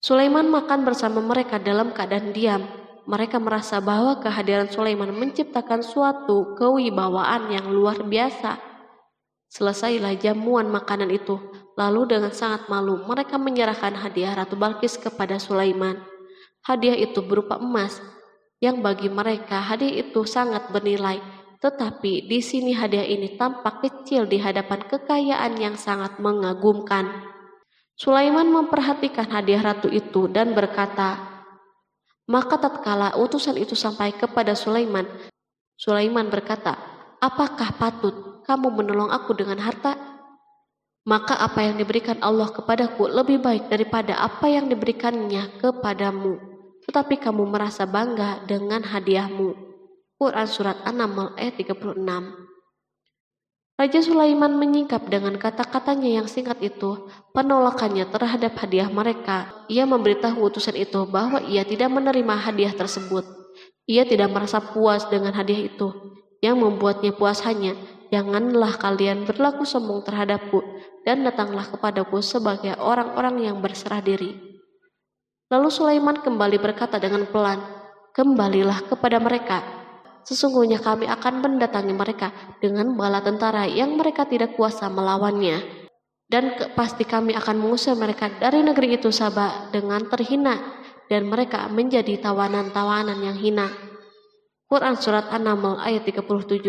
Sulaiman makan bersama mereka dalam keadaan diam. Mereka merasa bahwa kehadiran Sulaiman menciptakan suatu kewibawaan yang luar biasa. Selesailah jamuan makanan itu. Lalu dengan sangat malu mereka menyerahkan hadiah Ratu Balkis kepada Sulaiman. Hadiah itu berupa emas, yang bagi mereka hadiah itu sangat bernilai. Tetapi di sini hadiah ini tampak kecil di hadapan kekayaan yang sangat mengagumkan. Sulaiman memperhatikan hadiah ratu itu dan berkata, maka tatkala utusan itu sampai kepada Sulaiman, Sulaiman berkata, apakah patut kamu menolong aku dengan harta? Maka apa yang diberikan Allah kepadaku lebih baik daripada apa yang diberikannya kepadamu. Tetapi kamu merasa bangga dengan hadiahmu. Quran Surat An-Naml ayat 36. Raja Sulaiman menyingkap dengan kata-katanya yang singkat itu penolakannya terhadap hadiah mereka. Ia memberitahu utusan itu bahwa ia tidak menerima hadiah tersebut. Ia tidak merasa puas dengan hadiah itu. Yang membuatnya puas hanya, janganlah kalian berlaku sombong terhadapku dan datanglah kepadaku sebagai orang-orang yang berserah diri. Lalu Sulaiman kembali berkata dengan pelan, kembalilah kepada mereka. Sesungguhnya kami akan mendatangi mereka dengan bala tentara yang mereka tidak kuasa melawannya. Dan pasti kami akan mengusir mereka dari negeri itu Saba dengan terhina dan mereka menjadi tawanan-tawanan yang hina. Quran Surat An-Naml ayat 37.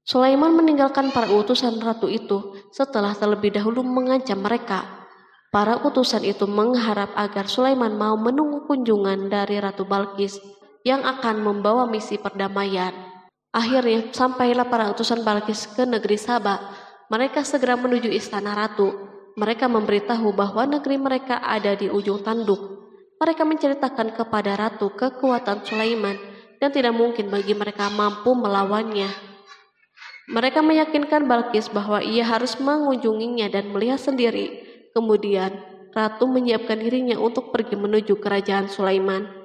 Sulaiman meninggalkan para utusan ratu itu setelah terlebih dahulu mengancam mereka. Para utusan itu mengharap agar Sulaiman mau menunggu kunjungan dari Ratu Balkis yang akan membawa misi perdamaian. Akhirnya sampailah para utusan Balkis ke negeri Saba. Mereka segera menuju istana ratu. Mereka memberitahu bahwa negeri mereka ada di ujung tanduk. Mereka menceritakan kepada ratu kekuatan Sulaiman dan tidak mungkin bagi mereka mampu melawannya. Mereka meyakinkan Balkis bahwa ia harus mengunjunginya dan melihat sendiri. Kemudian ratu menyiapkan dirinya untuk pergi menuju kerajaan Sulaiman.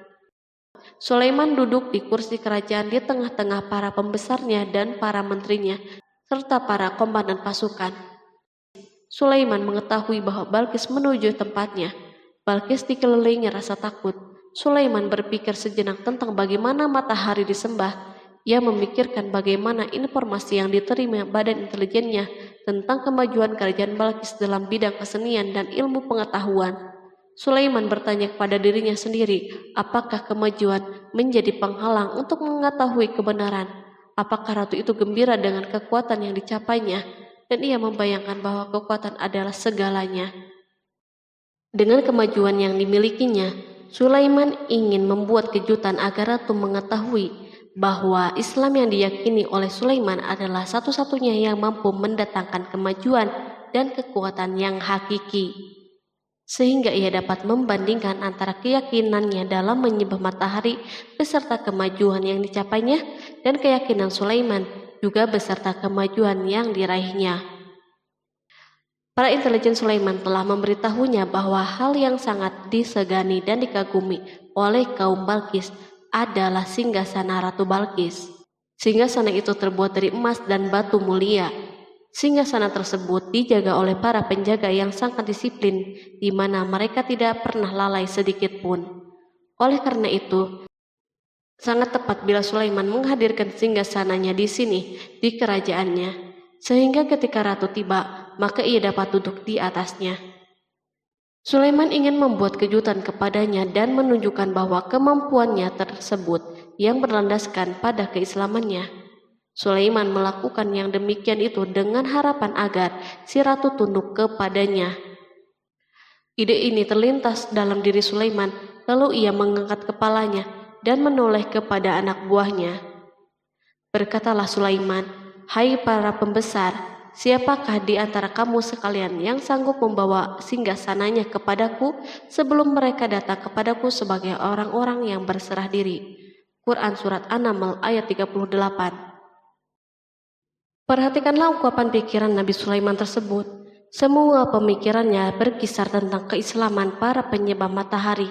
Sulaiman duduk di kursi kerajaan di tengah-tengah para pembesarnya dan para menterinya, serta para komandan pasukan. Sulaiman mengetahui bahwa Balkis menuju tempatnya. Balkis dikelilingi rasa takut. Sulaiman berpikir sejenak tentang bagaimana matahari disembah. Ia memikirkan bagaimana informasi yang diterima badan intelijennya tentang kemajuan kerajaan Balkis dalam bidang kesenian dan ilmu pengetahuan. Sulaiman bertanya kepada dirinya sendiri, apakah kemajuan menjadi penghalang untuk mengetahui kebenaran? Apakah ratu itu gembira dengan kekuatan yang dicapainya? Dan ia membayangkan bahwa kekuatan adalah segalanya. Dengan kemajuan yang dimilikinya, Sulaiman ingin membuat kejutan agar ratu mengetahui bahwa Islam yang diyakini oleh Sulaiman adalah satu-satunya yang mampu mendatangkan kemajuan dan kekuatan yang hakiki. sehingga ia dapat membandingkan antara keyakinannya dalam menyembah matahari beserta kemajuan yang dicapainya dan keyakinan Sulaiman juga beserta kemajuan yang diraihnya. Para intelijen Sulaiman telah memberitahunya bahwa hal yang sangat disegani dan dikagumi oleh kaum Balkis adalah singgasana Ratu Balkis. Singgasana itu terbuat dari emas dan batu mulia. Singgasana tersebut dijaga oleh para penjaga yang sangat disiplin, di mana mereka tidak pernah lalai sedikit pun. Oleh karena itu, sangat tepat bila Sulaiman menghadirkan singgasananya di sini, di kerajaannya, sehingga ketika ratu tiba, maka ia dapat duduk di atasnya. Sulaiman ingin membuat kejutan kepadanya dan menunjukkan bahwa kemampuannya tersebut yang berlandaskan pada keislamannya. Sulaiman melakukan yang demikian itu dengan harapan agar si ratu tunduk kepadanya. Ide ini terlintas dalam diri Sulaiman, lalu ia mengangkat kepalanya dan menoleh kepada anak buahnya. Berkatalah Sulaiman, "Hai para pembesar, siapakah di antara kamu sekalian yang sanggup membawa singgasananya kepadaku sebelum mereka datang kepadaku sebagai orang-orang yang berserah diri?" Quran Surat An-Naml ayat 38. Perhatikanlah ungkapan pikiran Nabi Sulaiman tersebut. Semua pemikirannya berkisar tentang keislaman para penyembah matahari,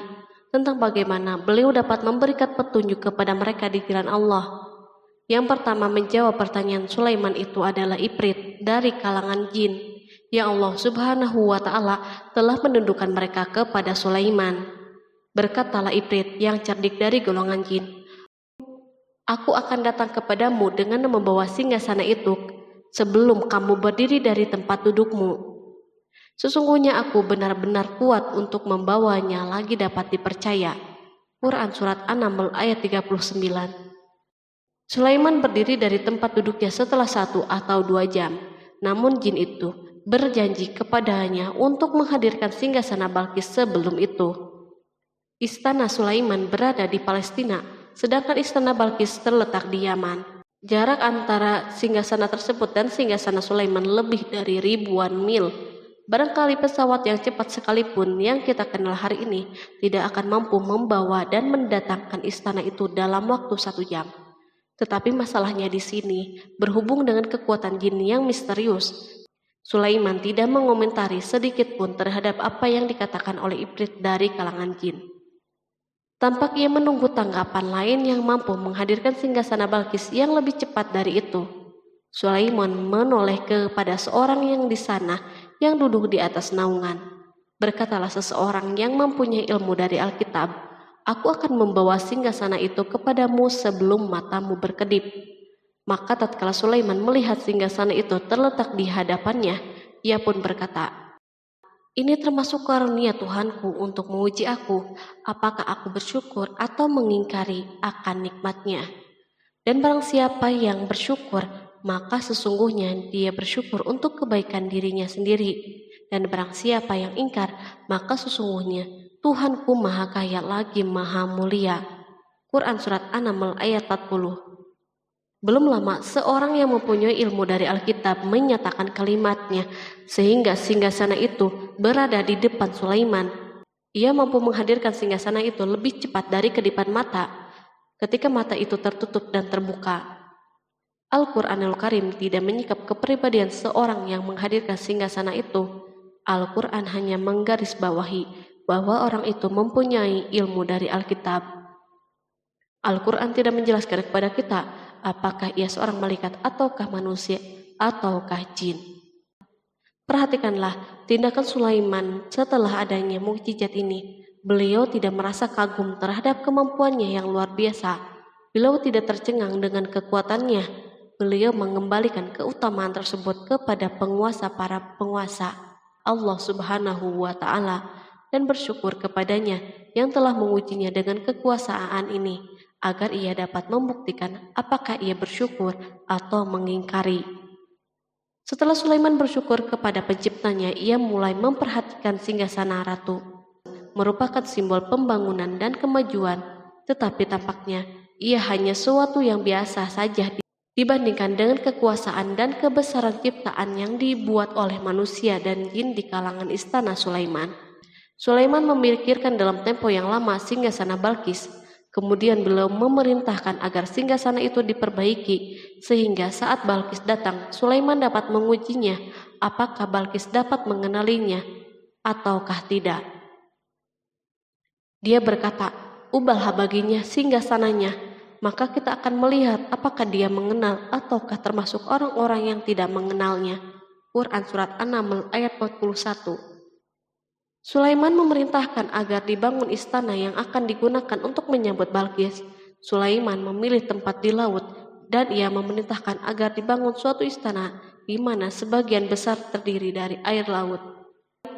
tentang bagaimana beliau dapat memberikan petunjuk kepada mereka di jalan Allah. Yang pertama menjawab pertanyaan Sulaiman itu adalah Ifrit dari kalangan jin, yang Allah Subhanahu wa Ta'ala telah menundukkan mereka kepada Sulaiman. Berkatalah Ifrit yang cerdik dari golongan jin, "Aku akan datang kepadamu dengan membawa singgasana itu sebelum kamu berdiri dari tempat dudukmu. Sesungguhnya aku benar-benar kuat untuk membawanya lagi dapat dipercaya." Quran Surat An-Naml ayat 39. Sulaiman berdiri dari tempat duduknya setelah 1 atau 2 jam. Namun jin itu berjanji kepadanya untuk menghadirkan singgasana Balkis sebelum itu. Istana Sulaiman berada di Palestina, sedangkan istana Balkis terletak di Yaman. Jarak antara singgasana tersebut dan singgasana Sulaiman lebih dari ribuan mil. Barangkali pesawat yang cepat sekalipun yang kita kenal hari ini tidak akan mampu membawa dan mendatangkan istana itu dalam waktu 1 jam. Tetapi masalahnya di sini berhubung dengan kekuatan jin yang misterius. Sulaiman tidak mengomentari sedikit pun terhadap apa yang dikatakan oleh Ifrit dari kalangan jin. Tampak ia menunggu tanggapan lain yang mampu menghadirkan singgasana Balkis yang lebih cepat dari itu. Sulaiman menoleh kepada seorang yang di sana yang duduk di atas naungan. Berkatalah seseorang yang mempunyai ilmu dari Alkitab, "Aku akan membawa singgasana itu kepadamu sebelum matamu berkedip." Maka tatkala Sulaiman melihat singgasana itu terletak di hadapannya, ia pun berkata, "Ini termasuk karunia Tuhanku untuk menguji aku, apakah aku bersyukur atau mengingkari akan nikmatnya. Dan barang siapa yang bersyukur, maka sesungguhnya dia bersyukur untuk kebaikan dirinya sendiri. Dan barang siapa yang ingkar, maka sesungguhnya Tuhanku maha kaya lagi maha mulia." Quran Surat An-Naml ayat 40. Belum lama, seorang yang mempunyai ilmu dari Alkitab menyatakan kalimatnya, sehingga singgasana itu berada di depan Sulaiman. Ia mampu menghadirkan singgasana itu lebih cepat dari kedipan mata, ketika mata itu tertutup dan terbuka. Al-Quranul Karim tidak menyikap kepribadian seorang yang menghadirkan singgasana itu. Al-Quran hanya menggarisbawahi bahwa orang itu mempunyai ilmu dari Alkitab. Al-Quran tidak menjelaskan kepada kita apakah ia seorang malaikat ataukah manusia ataukah jin. Perhatikanlah tindakan Sulaiman setelah adanya mukjizat ini. Beliau tidak merasa kagum terhadap kemampuannya yang luar biasa. Beliau tidak tercengang dengan kekuatannya. Beliau mengembalikan keutamaan tersebut kepada penguasa para penguasa, Allah Subhanahu wa Ta'ala, dan bersyukur kepadanya yang telah mengujinya dengan kekuasaan ini, agar ia dapat membuktikan apakah ia bersyukur atau mengingkari. Setelah Sulaiman bersyukur kepada penciptanya, ia mulai memperhatikan singgasana ratu. Merupakan simbol pembangunan dan kemajuan, tetapi tampaknya ia hanya sesuatu yang biasa saja dibandingkan dengan kekuasaan dan kebesaran ciptaan yang dibuat oleh manusia dan jin di kalangan istana Sulaiman. Sulaiman memikirkan dalam tempo yang lama singgasana Balkis. Kemudian beliau memerintahkan agar singgasana itu diperbaiki, sehingga saat Balkis datang, Sulaiman dapat mengujinya apakah Balkis dapat mengenalinya ataukah tidak. Dia berkata, "Ubahlah baginya singgasananya, maka kita akan melihat apakah dia mengenal ataukah termasuk orang-orang yang tidak mengenalnya." Quran Surat An-Naml ayat 41. Sulaiman memerintahkan agar dibangun istana yang akan digunakan untuk menyambut Balkis. Sulaiman memilih tempat di laut dan ia memerintahkan agar dibangun suatu istana di mana sebagian besar terdiri dari air laut.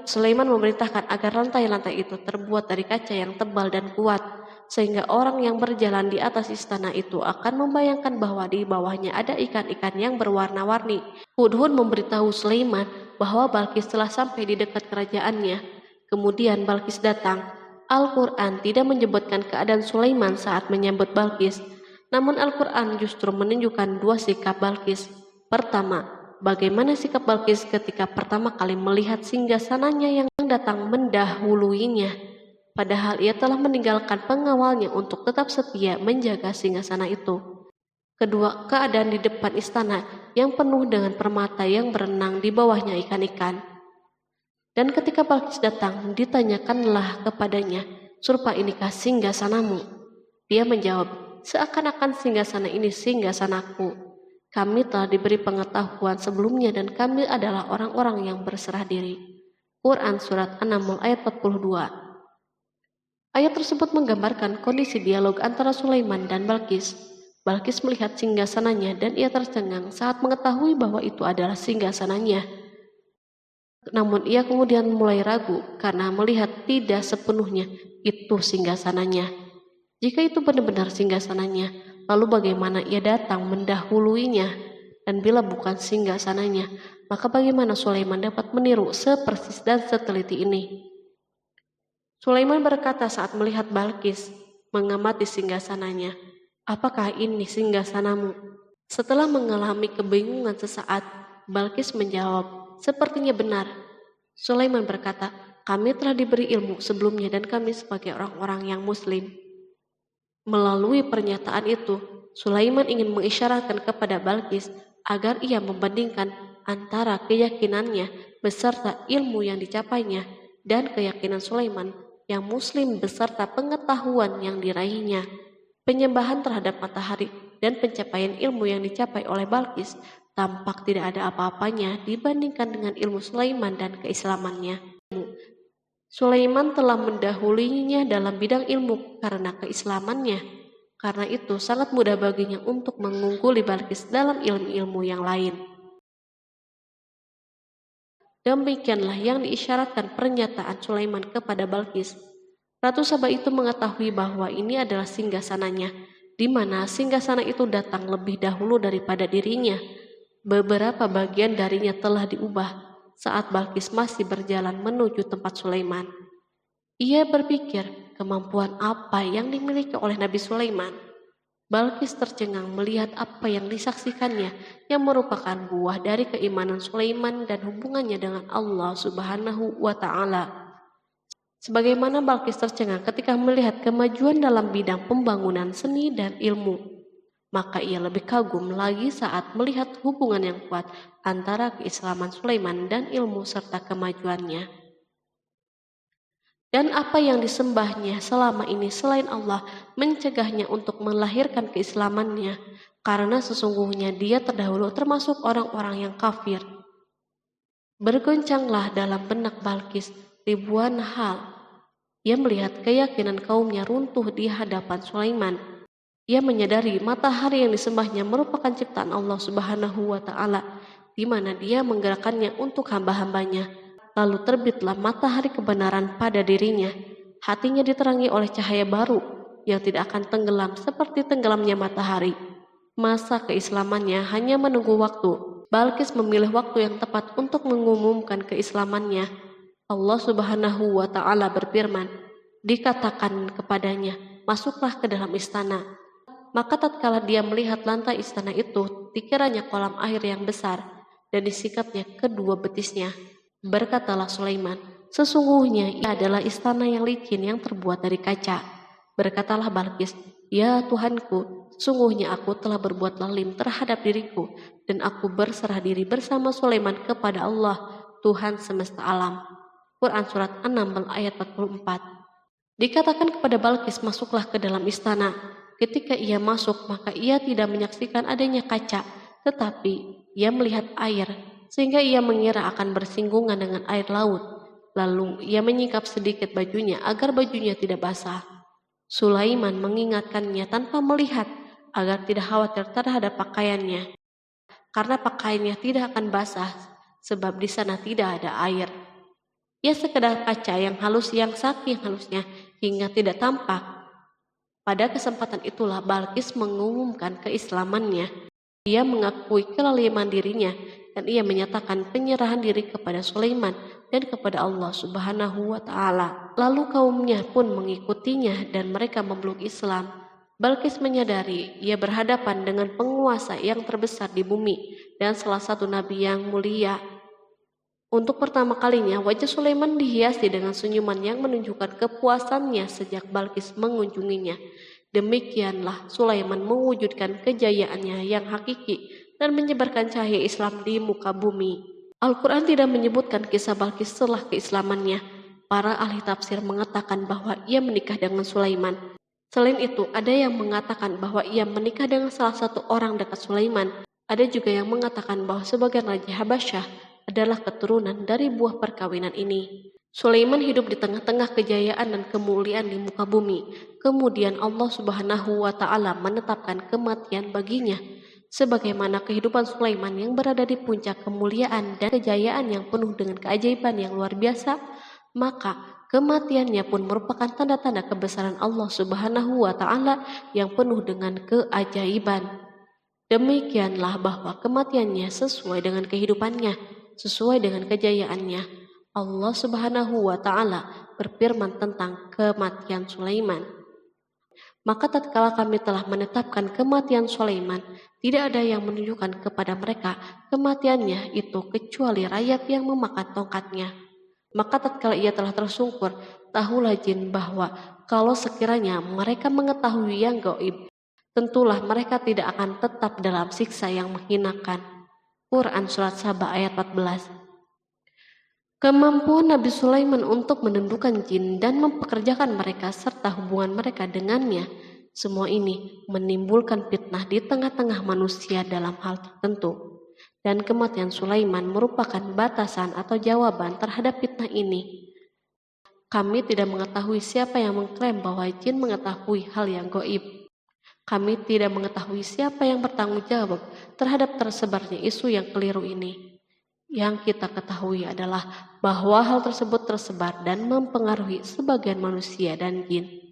Sulaiman memerintahkan agar lantai-lantai itu terbuat dari kaca yang tebal dan kuat, sehingga orang yang berjalan di atas istana itu akan membayangkan bahwa di bawahnya ada ikan-ikan yang berwarna-warni. Hudhud memberitahu Sulaiman bahwa Balkis telah sampai di dekat kerajaannya. Kemudian Balkis datang. Al-Quran tidak menyebutkan keadaan Sulaiman saat menyambut Balkis, namun Al-Quran justru menunjukkan dua sikap Balkis. Pertama, bagaimana sikap Balkis ketika pertama kali melihat singgasananya yang datang mendahuluinya, padahal ia telah meninggalkan pengawalnya untuk tetap setia menjaga singgasana itu. Kedua, keadaan di depan istana yang penuh dengan permata yang berenang di bawahnya ikan-ikan. Dan ketika Balkis datang, ditanyakanlah kepadanya, "Serupa inikah singgasanamu?" Dia menjawab, "Seakan-akan singgasana ini singgasanaku. Kami telah diberi pengetahuan sebelumnya dan kami adalah orang-orang yang berserah diri." Quran Surat An-Naml ayat 42. Ayat tersebut menggambarkan kondisi dialog antara Sulaiman dan Balkis. Balkis melihat singgasananya dan ia tercengang saat mengetahui bahwa itu adalah singgasananya. Namun ia kemudian mulai ragu karena melihat tidak sepenuhnya itu singgasananya. Jika itu benar-benar singgasananya, lalu bagaimana ia datang mendahuluinya? Dan bila bukan singgasananya, maka bagaimana Sulaiman dapat meniru sepersis dan seteliti ini? Sulaiman berkata saat melihat Balkis mengamati singgasananya, "Apakah ini singgasanamu?" Setelah mengalami kebingungan sesaat, Balkis menjawab, "Sepertinya benar." Sulaiman berkata, "Kami telah diberi ilmu sebelumnya dan kami sebagai orang-orang yang muslim." Melalui pernyataan itu, Sulaiman ingin mengisyaratkan kepada Balkis agar ia membandingkan antara keyakinannya beserta ilmu yang dicapainya dan keyakinan Sulaiman yang muslim beserta pengetahuan yang diraihnya. Penyembahan terhadap matahari dan pencapaian ilmu yang dicapai oleh Balkis tampak tidak ada apa-apanya dibandingkan dengan ilmu Sulaiman dan keislamannya. Sulaiman telah mendahulinya dalam bidang ilmu karena keislamannya. Karena itu sangat mudah baginya untuk mengungguli Balkis dalam ilmu-ilmu yang lain. Demikianlah yang diisyaratkan pernyataan Sulaiman kepada Balkis. Ratu Saba itu mengetahui bahwa ini adalah singgasananya, di mana singgasana itu datang lebih dahulu daripada dirinya. Beberapa bagian darinya telah diubah saat Balkis masih berjalan menuju tempat Sulaiman. Ia berpikir kemampuan apa yang dimiliki oleh Nabi Sulaiman. Balkis tercengang melihat apa yang disaksikannya yang merupakan buah dari keimanan Sulaiman dan hubungannya dengan Allah Subhanahu wa Ta'ala. Sebagaimana Balkis tercengang ketika melihat kemajuan dalam bidang pembangunan seni dan ilmu, maka ia lebih kagum lagi saat melihat hubungan yang kuat antara keislaman Sulaiman dan ilmu serta kemajuannya. Dan apa yang disembahnya selama ini selain Allah mencegahnya untuk melahirkan keislamannya, karena sesungguhnya dia terdahulu termasuk orang-orang yang kafir. Bergoncanglah dalam benak Balkis ribuan hal. Ia melihat keyakinan kaumnya runtuh di hadapan Sulaiman. Ia menyadari matahari yang disembahnya merupakan ciptaan Allah Subhanahu wa Ta'ala, di mana dia menggerakkannya untuk hamba-hambanya. Lalu terbitlah matahari kebenaran pada dirinya. Hatinya diterangi oleh cahaya baru yang tidak akan tenggelam seperti tenggelamnya matahari. Masa keislamannya hanya menunggu waktu. Balkis memilih waktu yang tepat untuk mengumumkan keislamannya. Allah Subhanahu wa Ta'ala berfirman, dikatakan kepadanya, "Masuklah ke dalam istana." Maka tatkala dia melihat lantai istana itu, dikiranya kolam air yang besar dan disikapnya kedua betisnya. Berkatalah Sulaiman, Sesungguhnya ia adalah istana yang licin yang terbuat dari kaca. Berkatalah Balqis, "Ya Tuhanku, sesungguhnya aku telah berbuat zalim terhadap diriku, dan aku berserah diri bersama Sulaiman kepada Allah, Tuhan semesta alam." Quran Surat 6 ayat 44. Dikatakan kepada Balqis, masuklah ke dalam istana. Ketika ia masuk, maka ia tidak menyaksikan adanya kaca, tetapi ia melihat air, sehingga ia mengira akan bersinggungan dengan air laut. Lalu ia menyingkap sedikit bajunya agar bajunya tidak basah. Sulaiman mengingatkannya tanpa melihat agar tidak khawatir terhadap pakaiannya, karena pakaiannya tidak akan basah sebab di sana tidak ada air. Ia sekedar kaca yang halus yang saking halusnya hingga tidak tampak. Pada kesempatan itulah Balqis mengumumkan keislamannya. Ia mengakui kelaliman dirinya dan ia menyatakan penyerahan diri kepada Sulaiman dan kepada Allah Subhanahu wa Ta'ala. Lalu kaumnya pun mengikutinya dan mereka memeluk Islam. Balqis menyadari ia berhadapan dengan penguasa yang terbesar di bumi dan salah satu nabi yang mulia. Untuk pertama kalinya wajah Sulaiman dihiasi dengan senyuman yang menunjukkan kepuasannya sejak Balqis mengunjunginya. Demikianlah Sulaiman mewujudkan kejayaannya yang hakiki dan menyebarkan cahaya Islam di muka bumi. Al-Quran tidak menyebutkan kisah Balqis setelah keislamannya. Para ahli tafsir mengatakan bahwa ia menikah dengan Sulaiman. Selain itu, ada yang mengatakan bahwa ia menikah dengan salah satu orang dekat Sulaiman. Ada juga yang mengatakan bahwa sebagian Raja Habasyah adalah keturunan dari buah perkawinan ini. Sulaiman hidup di tengah-tengah kejayaan dan kemuliaan di muka bumi. Kemudian Allah Subhanahu wa Ta'ala menetapkan kematian baginya. Sebagaimana kehidupan Sulaiman yang berada di puncak kemuliaan dan kejayaan yang penuh dengan keajaiban yang luar biasa, maka kematiannya pun merupakan tanda-tanda kebesaran Allah Subhanahu wa Ta'ala yang penuh dengan keajaiban. Demikianlah bahwa kematiannya sesuai dengan kehidupannya, sesuai dengan kejayaannya. Allah Subhanahu wa Ta'ala berfirman tentang kematian Sulaiman. Maka tatkala kami telah menetapkan kematian Sulaiman, tidak ada yang menunjukkan kepada mereka kematiannya itu kecuali rayap yang memakan tongkatnya. Maka tatkala ia telah tersungkur, tahulah jin bahwa kalau sekiranya mereka mengetahui yang gaib, tentulah mereka tidak akan tetap dalam siksa yang menghinakan. Quran Surat Saba ayat 14. Kemampuan Nabi Sulaiman untuk menundukkan jin dan mempekerjakan mereka serta hubungan mereka dengannya, semua ini menimbulkan fitnah di tengah-tengah manusia dalam hal tertentu. Dan kematian Sulaiman merupakan batasan atau jawaban terhadap fitnah ini. Kami tidak mengetahui siapa yang mengklaim bahwa jin mengetahui hal yang gaib. Kami tidak mengetahui siapa yang bertanggung jawab terhadap tersebarnya isu yang keliru ini. Yang kita ketahui adalah bahwa hal tersebut tersebar dan mempengaruhi sebagian manusia dan jin.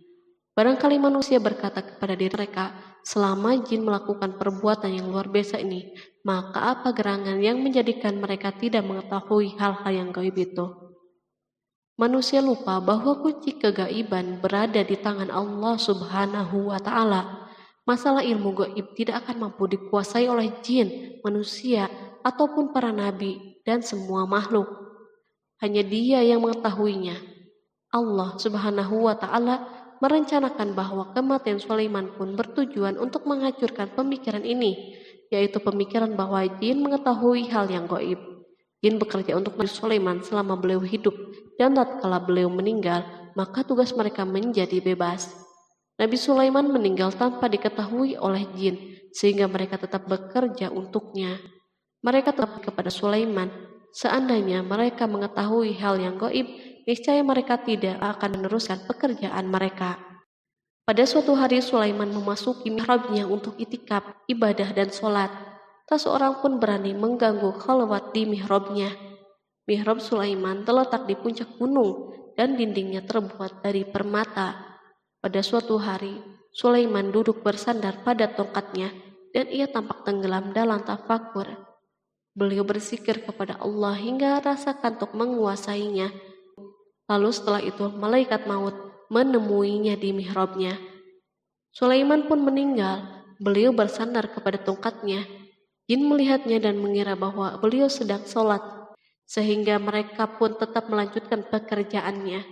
Barangkali manusia berkata kepada diri mereka, selama jin melakukan perbuatan yang luar biasa ini, maka apa gerangan yang menjadikan mereka tidak mengetahui hal-hal yang gaib itu? Manusia lupa bahwa kunci kegaiban berada di tangan Allah Subhanahu wa Ta'ala. Masalah ilmu gaib tidak akan mampu dikuasai oleh jin, manusia, ataupun para nabi dan semua makhluk. Hanya Dia yang mengetahuinya. Allah Subhanahu wa Ta'ala merencanakan bahwa kematian Sulaiman pun bertujuan untuk menghancurkan pemikiran ini, yaitu pemikiran bahwa jin mengetahui hal yang gaib. Jin bekerja untuk Nabi Sulaiman selama beliau hidup, dan tatkala beliau meninggal, maka tugas mereka menjadi bebas. Nabi Sulaiman meninggal tanpa diketahui oleh jin, sehingga mereka tetap bekerja untuknya. Mereka tetap kepada Sulaiman. Seandainya mereka mengetahui hal yang gaib, niscaya mereka tidak akan meneruskan pekerjaan mereka. Pada suatu hari Sulaiman memasuki mihrabnya untuk itikaf, ibadah dan sholat. Tak seorang pun berani mengganggu khalwat di mihrabnya. Mihrab Sulaiman terletak di puncak gunung dan dindingnya terbuat dari permata. Pada suatu hari, Sulaiman duduk bersandar pada tongkatnya dan ia tampak tenggelam dalam tafakur. Beliau berzikir kepada Allah hingga rasa kantuk menguasainya. Lalu setelah itu malaikat maut menemuinya di mihrabnya. Sulaiman pun meninggal. Beliau bersandar kepada tongkatnya. Jin melihatnya dan mengira bahwa beliau sedang sholat. sehingga mereka pun tetap melanjutkan pekerjaannya.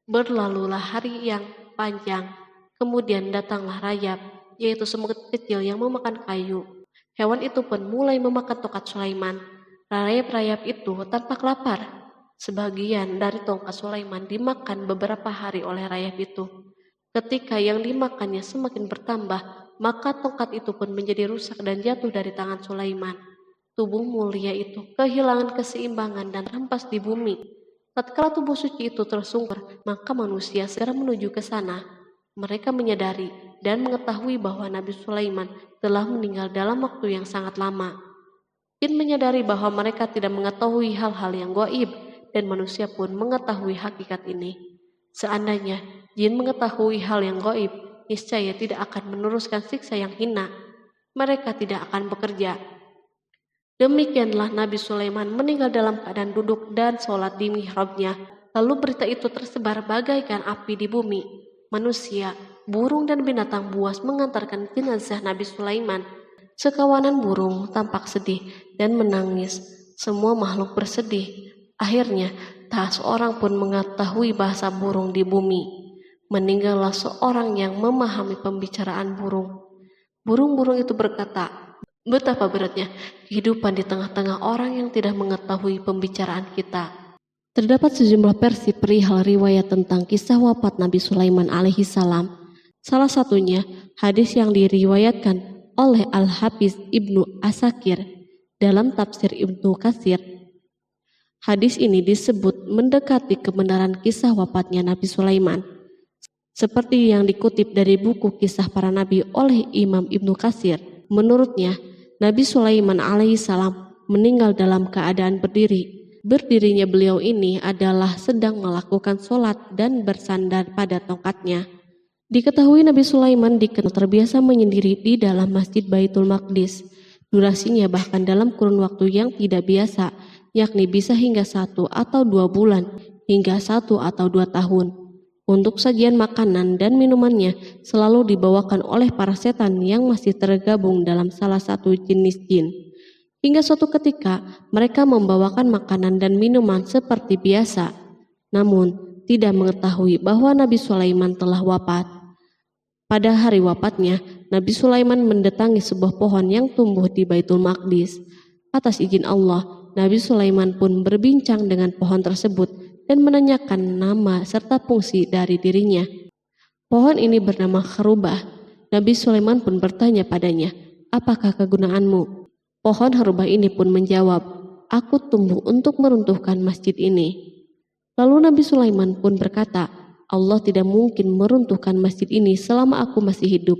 Berlalulah hari yang panjang, kemudian datanglah rayap, yaitu semut kecil yang memakan kayu. Hewan itu pun mulai memakan tongkat Sulaiman. Rayap-rayap itu tampak lapar. Sebagian dari tongkat Sulaiman dimakan beberapa hari oleh rayap itu. Ketika yang dimakannya semakin bertambah, maka tongkat itu pun menjadi rusak dan jatuh dari tangan Sulaiman. Tubuh mulia itu kehilangan keseimbangan dan terhempas di bumi. Tatkala tubuh suci itu tersungkur, maka manusia segera menuju ke sana. Mereka menyadari dan mengetahui bahwa Nabi Sulaiman telah meninggal dalam waktu yang sangat lama. Jin menyadari bahwa mereka tidak mengetahui hal-hal yang gaib, dan manusia pun mengetahui hakikat ini. Seandainya jin mengetahui hal yang gaib, niscaya tidak akan meneruskan siksa yang hina. Mereka tidak akan bekerja. Demikianlah Nabi Sulaiman meninggal dalam keadaan duduk dan sholat di mihrabnya. Lalu berita itu tersebar bagaikan api di bumi. Manusia, burung dan binatang buas mengantarkan jenazah Nabi Sulaiman. Sekawanan burung tampak sedih dan menangis. Semua makhluk bersedih. Akhirnya, tak seorang pun mengetahui bahasa burung di bumi. Meninggallah seorang yang memahami pembicaraan burung. Burung-burung itu berkata, "Betapa beratnya kehidupan di tengah-tengah orang yang tidak mengetahui pembicaraan kita." Terdapat sejumlah versi perihal riwayat tentang kisah wafat Nabi Sulaiman alaihi salam. Salah satunya hadis yang diriwayatkan oleh Al-Hafiz Ibnu Asakir dalam tafsir Ibnu Katsir. Hadis ini disebut mendekati kebenaran kisah wafatnya Nabi Sulaiman. Seperti yang dikutip dari buku Kisah Para Nabi oleh Imam Ibnu Katsir. Menurutnya, Nabi Sulaiman alaihissalam meninggal dalam keadaan berdiri. Berdirinya beliau ini adalah sedang melakukan sholat dan bersandar pada tongkatnya. Diketahui Nabi Sulaiman dikenal terbiasa menyendiri di dalam Masjid Baitul Maqdis. Durasinya bahkan dalam kurun waktu yang tidak biasa, yakni bisa hingga 1 atau 2 bulan, hingga 1 atau 2 tahun. Untuk sajian makanan dan minumannya selalu dibawakan oleh para setan yang masih tergabung dalam salah satu jenis jin. Hingga suatu ketika mereka membawakan makanan dan minuman seperti biasa, namun tidak mengetahui bahwa Nabi Sulaiman telah wafat. Pada hari wafatnya, Nabi Sulaiman mendatangi sebuah pohon yang tumbuh di Baitul Maqdis. Atas izin Allah, Nabi Sulaiman pun berbincang dengan pohon tersebut dan menanyakan nama serta fungsi dari dirinya. Pohon ini bernama Kharubah. Nabi Sulaiman pun bertanya padanya, "Apakah kegunaanmu?" Pohon Kharubah ini pun menjawab, "Aku tumbuh untuk meruntuhkan masjid ini." Lalu Nabi Sulaiman pun berkata, "Allah tidak mungkin meruntuhkan masjid ini selama aku masih hidup.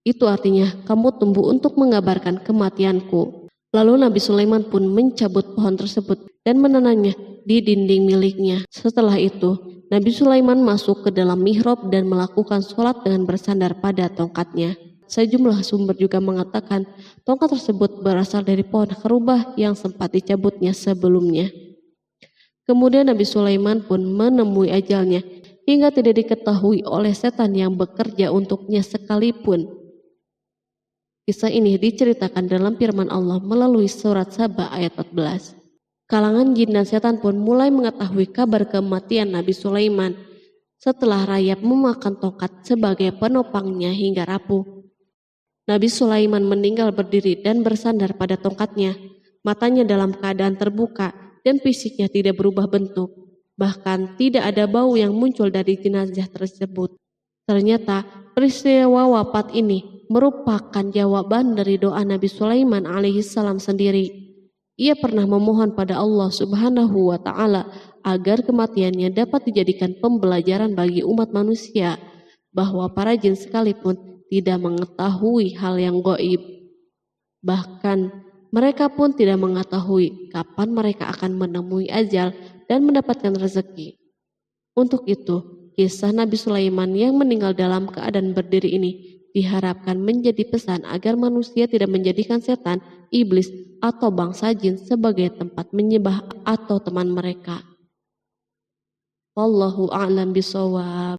Itu artinya kamu tumbuh untuk mengabarkan kematianku." Lalu Nabi Sulaiman pun mencabut pohon tersebut dan menanamnya di dinding miliknya. Setelah itu, Nabi Sulaiman masuk ke dalam mihrab dan melakukan sholat dengan bersandar pada tongkatnya. Sejumlah sumber juga mengatakan tongkat tersebut berasal dari pohon Kharubah yang sempat dicabutnya sebelumnya. Kemudian Nabi Sulaiman pun menemui ajalnya hingga tidak diketahui oleh setan yang bekerja untuknya sekalipun. Kisah ini diceritakan dalam firman Allah melalui surat Saba ayat 14. Kalangan jin dan setan pun mulai mengetahui kabar kematian Nabi Sulaiman setelah rayap memakan tongkat sebagai penopangnya hingga rapuh. Nabi Sulaiman meninggal berdiri dan bersandar pada tongkatnya. Matanya dalam keadaan terbuka dan fisiknya tidak berubah bentuk. Bahkan tidak ada bau yang muncul dari jenazah tersebut. Ternyata peristiwa wafat ini merupakan jawaban dari doa Nabi Sulaiman alaihissalam sendiri. Ia pernah memohon pada Allah Subhanahu wa Ta'ala agar kematiannya dapat dijadikan pembelajaran bagi umat manusia, bahwa para jin sekalipun tidak mengetahui hal yang gaib. Bahkan mereka pun tidak mengetahui kapan mereka akan menemui ajal dan mendapatkan rezeki. Untuk itu, kisah Nabi Sulaiman yang meninggal dalam keadaan berdiri ini diharapkan menjadi pesan agar manusia tidak menjadikan setan, iblis, atau bangsa jin sebagai tempat menyembah atau teman mereka. Wallahu a'lam bishawab.